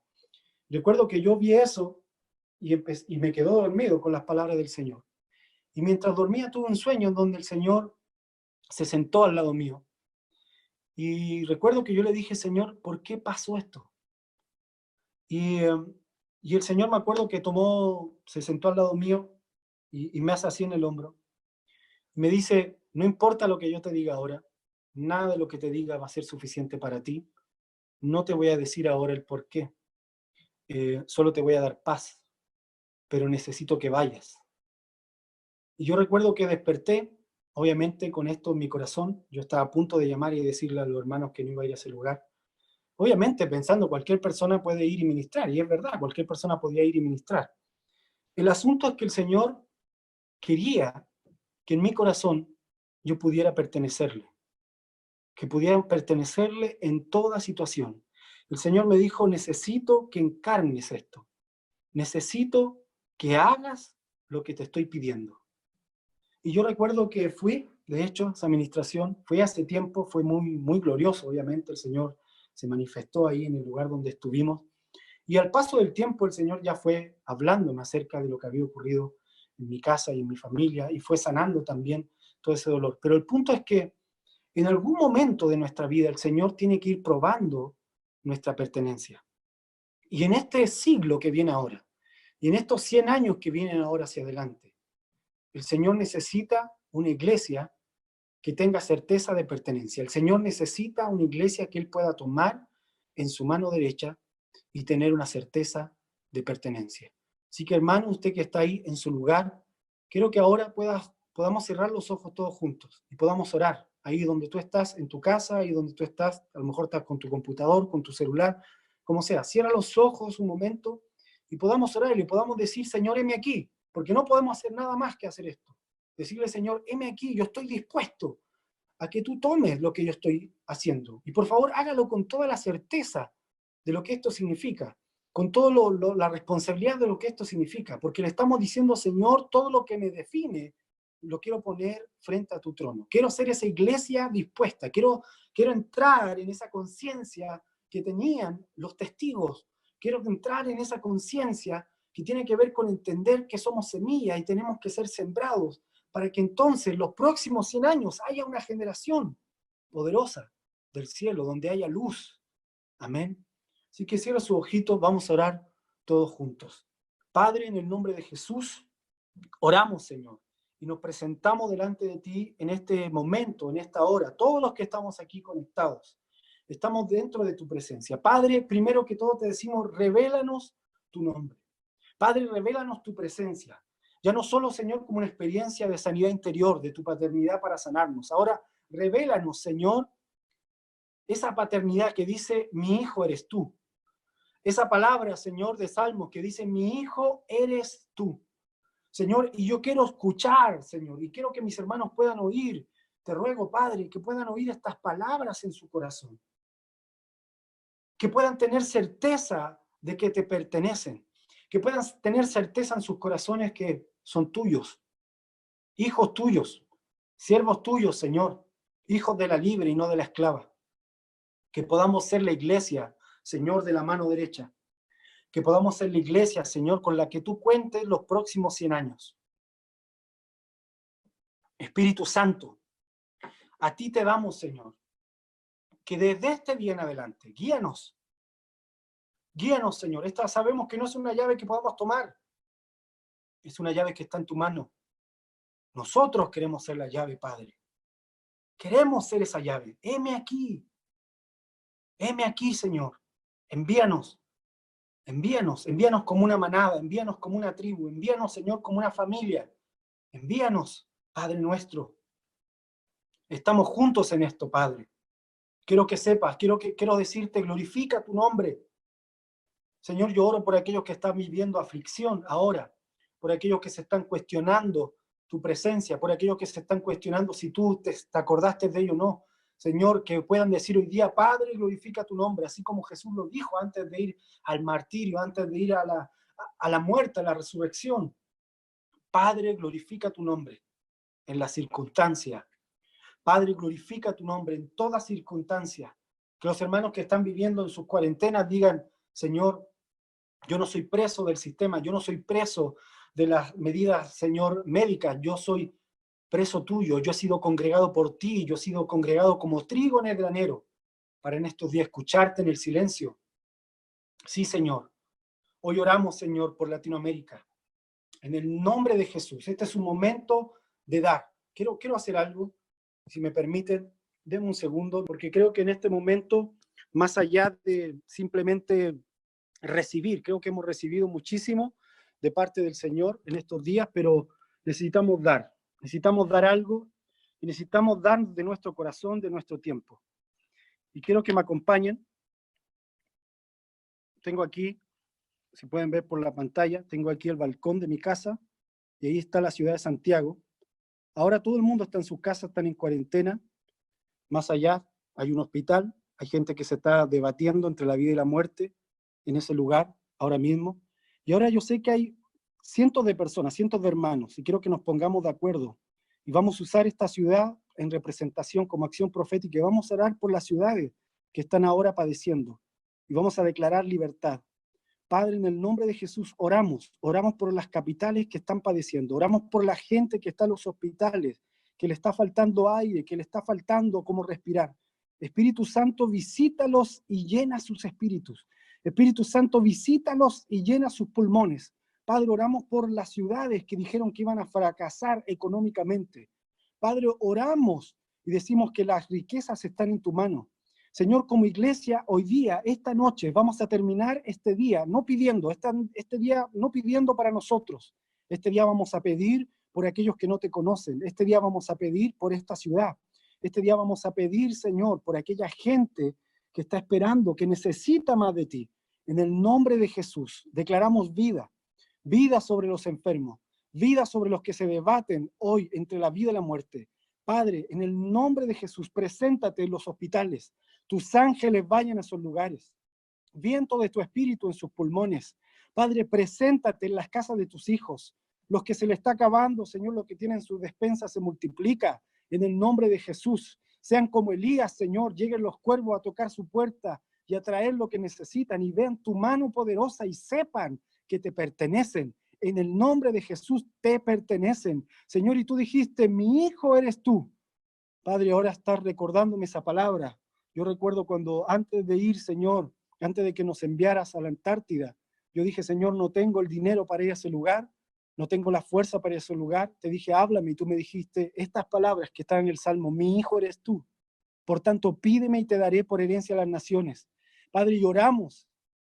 S1: Recuerdo que yo vi eso y me quedó dormido con las palabras del Señor. Y mientras dormía tuve un sueño en donde el Señor se sentó al lado mío. Y recuerdo que yo le dije, Señor, ¿por qué pasó esto? Y, y el Señor, me acuerdo que se sentó al lado mío y me hace así en el hombro. Me dice, no importa lo que yo te diga ahora, nada de lo que te diga va a ser suficiente para ti. No te voy a decir ahora el por qué. Solo te voy a dar paz, pero necesito que vayas. Y yo recuerdo que desperté, obviamente con esto en mi corazón. Yo estaba a punto de llamar y decirle a los hermanos que no iba a ir a ese lugar. Obviamente pensando, cualquier persona puede ir y ministrar, y es verdad, cualquier persona podía ir y ministrar. El asunto es que el Señor quería que en mi corazón yo pudiera pertenecerle, que pudiera pertenecerle en toda situación. El Señor me dijo, necesito que encarnes esto, necesito que hagas lo que te estoy pidiendo. Y yo recuerdo que fui, de hecho, esa administración, fue hace tiempo, fue muy, muy glorioso, obviamente, el Señor se manifestó ahí en el lugar donde estuvimos. Y al paso del tiempo el Señor ya fue hablándome acerca de lo que había ocurrido en mi casa y en mi familia, y fue sanando también todo ese dolor. Pero el punto es que en algún momento de nuestra vida el Señor tiene que ir probando nuestra pertenencia. Y en este siglo que viene ahora, y en estos 100 años que vienen ahora hacia adelante, el Señor necesita una iglesia que tenga certeza de pertenencia. El Señor necesita una iglesia que Él pueda tomar en su mano derecha y tener una certeza de pertenencia. Así que, hermano, usted que está ahí en su lugar, quiero que ahora podamos cerrar los ojos todos juntos y podamos orar. Ahí donde tú estás, en tu casa, ahí donde tú estás, a lo mejor estás con tu computador, con tu celular, como sea. Cierra los ojos un momento y podamos orar y podamos decir, Señor, heme aquí, porque no podemos hacer nada más que hacer esto. Decirle, Señor, heme aquí, yo estoy dispuesto a que tú tomes lo que yo estoy haciendo. Y por favor, hágalo con toda la certeza de lo que esto significa, con toda la responsabilidad de lo que esto significa, porque le estamos diciendo, Señor, todo lo que me define, lo quiero poner frente a tu trono. Quiero ser esa iglesia dispuesta, quiero entrar en esa conciencia que tenían los testigos, quiero entrar en esa conciencia que tiene que ver con entender que somos semillas y tenemos que ser sembrados, para que entonces los próximos 100 años haya una generación poderosa del cielo, donde haya luz. Amén. Así que cierra sus ojitos, vamos a orar todos juntos. Padre, en el nombre de Jesús, oramos, Señor, y nos presentamos delante de ti en este momento, en esta hora, todos los que estamos aquí conectados. Estamos dentro de tu presencia. Padre, primero que todo te decimos, revélanos tu nombre. Padre, revélanos tu presencia. Ya no solo, Señor, como una experiencia de sanidad interior, de tu paternidad para sanarnos. Ahora, revélanos, Señor, esa paternidad que dice, mi hijo eres tú. Esa palabra, Señor, de Salmos que dice, mi hijo eres tú. Señor, y yo quiero escuchar, Señor, y quiero que mis hermanos puedan oír. Te ruego, Padre, que puedan oír estas palabras en su corazón. Que puedan tener certeza de que te pertenecen. Que puedan tener certeza en sus corazones que son tuyos. Hijos tuyos. Siervos tuyos, Señor. Hijos de la libre y no de la esclava. Que podamos ser la iglesia, Señor, de la mano derecha. Que podamos ser la iglesia, Señor, con la que tú cuentes los próximos 100 años. Espíritu Santo, a ti te damos, Señor, que desde este día en adelante, guíanos. Guíanos, Señor. Esta sabemos que no es una llave que podamos tomar. Es una llave que está en tu mano. Nosotros queremos ser la llave, Padre. Queremos ser esa llave. Heme aquí. Heme aquí, Señor. Envíanos. Envíanos. Envíanos como una manada. Envíanos como una tribu. Envíanos, Señor, como una familia. Envíanos, Padre nuestro. Estamos juntos en esto, Padre. Quiero que sepas, quiero decirte, glorifica tu nombre. Señor, yo oro por aquellos que están viviendo aflicción ahora, por aquellos que se están cuestionando tu presencia, por aquellos que se están cuestionando si tú te acordaste de ello o no. Señor, que puedan decir hoy día, Padre, glorifica tu nombre, así como Jesús lo dijo antes de ir al martirio, antes de ir a la muerte, a la resurrección. Padre, glorifica tu nombre en la circunstancia. Padre, glorifica tu nombre en toda circunstancia. Que los hermanos que están viviendo en sus cuarentenas digan, Señor, yo no soy preso del sistema, yo no soy preso de las medidas, Señor, médicas, yo soy preso tuyo, yo he sido congregado por ti, yo he sido congregado como trigo en el granero, para en estos días escucharte en el silencio. Sí, Señor. Hoy oramos, Señor, por Latinoamérica. En el nombre de Jesús. Este es un momento de dar. Quiero hacer algo, si me permiten, denme un segundo, porque creo que en este momento, más allá de simplemente recibir, creo que hemos recibido muchísimo de parte del Señor en estos días, pero necesitamos dar algo y necesitamos dar de nuestro corazón, de nuestro tiempo. Y quiero que me acompañen. Tengo aquí, si pueden ver por la pantalla, tengo aquí el balcón de mi casa y ahí está la ciudad de Santiago. Ahora todo el mundo está en sus casas, están en cuarentena. Más allá hay un hospital, hay gente que se está debatiendo entre la vida y la muerte en ese lugar ahora mismo. Y ahora yo sé que hay cientos de personas, cientos de hermanos, y quiero que nos pongamos de acuerdo. Y vamos a usar esta ciudad en representación como acción profética y vamos a orar por las ciudades que están ahora padeciendo. Y vamos a declarar libertad. Padre, en el nombre de Jesús oramos por las capitales que están padeciendo, oramos por la gente que está en los hospitales, que le está faltando aire, que le está faltando cómo respirar. Espíritu Santo, visítalos y llena sus espíritus. Espíritu Santo, visítalos y llena sus pulmones. Padre, oramos por las ciudades que dijeron que iban a fracasar económicamente. Padre, oramos y decimos que las riquezas están en tu mano. Señor, como iglesia, hoy día, esta noche, vamos a terminar este día, no pidiendo, este día no pidiendo para nosotros. Este día vamos a pedir por aquellos que no te conocen. Este día vamos a pedir por esta ciudad. Este día vamos a pedir, Señor, por aquella gente que está esperando, que necesita más de ti. En el nombre de Jesús, declaramos vida, vida sobre los enfermos, vida sobre los que se debaten hoy entre la vida y la muerte. Padre, en el nombre de Jesús, preséntate en los hospitales. Tus ángeles vayan a esos lugares. Viento de tu espíritu en sus pulmones. Padre, preséntate en las casas de tus hijos. Los que se le está acabando, Señor, lo que tienen su despensa se multiplica. En el nombre de Jesús, sean como Elías, Señor, lleguen los cuervos a tocar su puerta y a traer lo que necesitan y vean tu mano poderosa y sepan que te pertenecen. En el nombre de Jesús te pertenecen. Señor, y tú dijiste, mi hijo eres tú. Padre, ahora estás recordándome esa palabra. Yo recuerdo cuando antes de ir, Señor, antes de que nos enviaras a la Antártida, yo dije, Señor, no tengo el dinero para ir a ese lugar, no tengo la fuerza para ir a ese lugar. Te dije, háblame, y tú me dijiste estas palabras que están en el Salmo, mi hijo eres tú. Por tanto, pídeme y te daré por herencia a las naciones. Padre, lloramos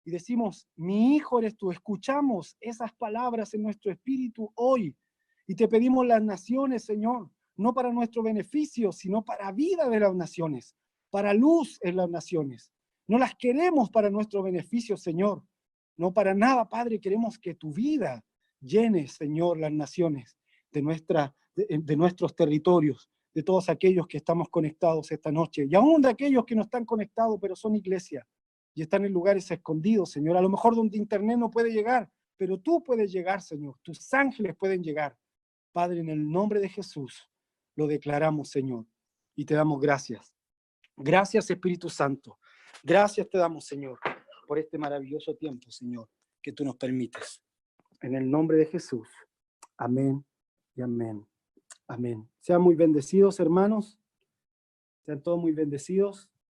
S1: y decimos, mi hijo eres tú. Escuchamos esas palabras en nuestro espíritu hoy y te pedimos las naciones, Señor, no para nuestro beneficio, sino para vida de las naciones, para luz en las naciones. No las queremos para nuestro beneficio, Señor. No para nada, Padre, queremos que tu vida llene, Señor, las naciones de nuestros territorios, de todos aquellos que estamos conectados esta noche, y aún de aquellos que no están conectados, pero son iglesia, y están en lugares escondidos, Señor, a lo mejor donde internet no puede llegar, pero tú puedes llegar, Señor, tus ángeles pueden llegar. Padre, en el nombre de Jesús, lo declaramos, Señor, y te damos gracias. Gracias, Espíritu Santo. Gracias te damos, Señor, por este maravilloso tiempo, Señor, que tú nos permites. En el nombre de Jesús. Amén y amén. Amén. Sean muy bendecidos, hermanos. Sean todos muy bendecidos.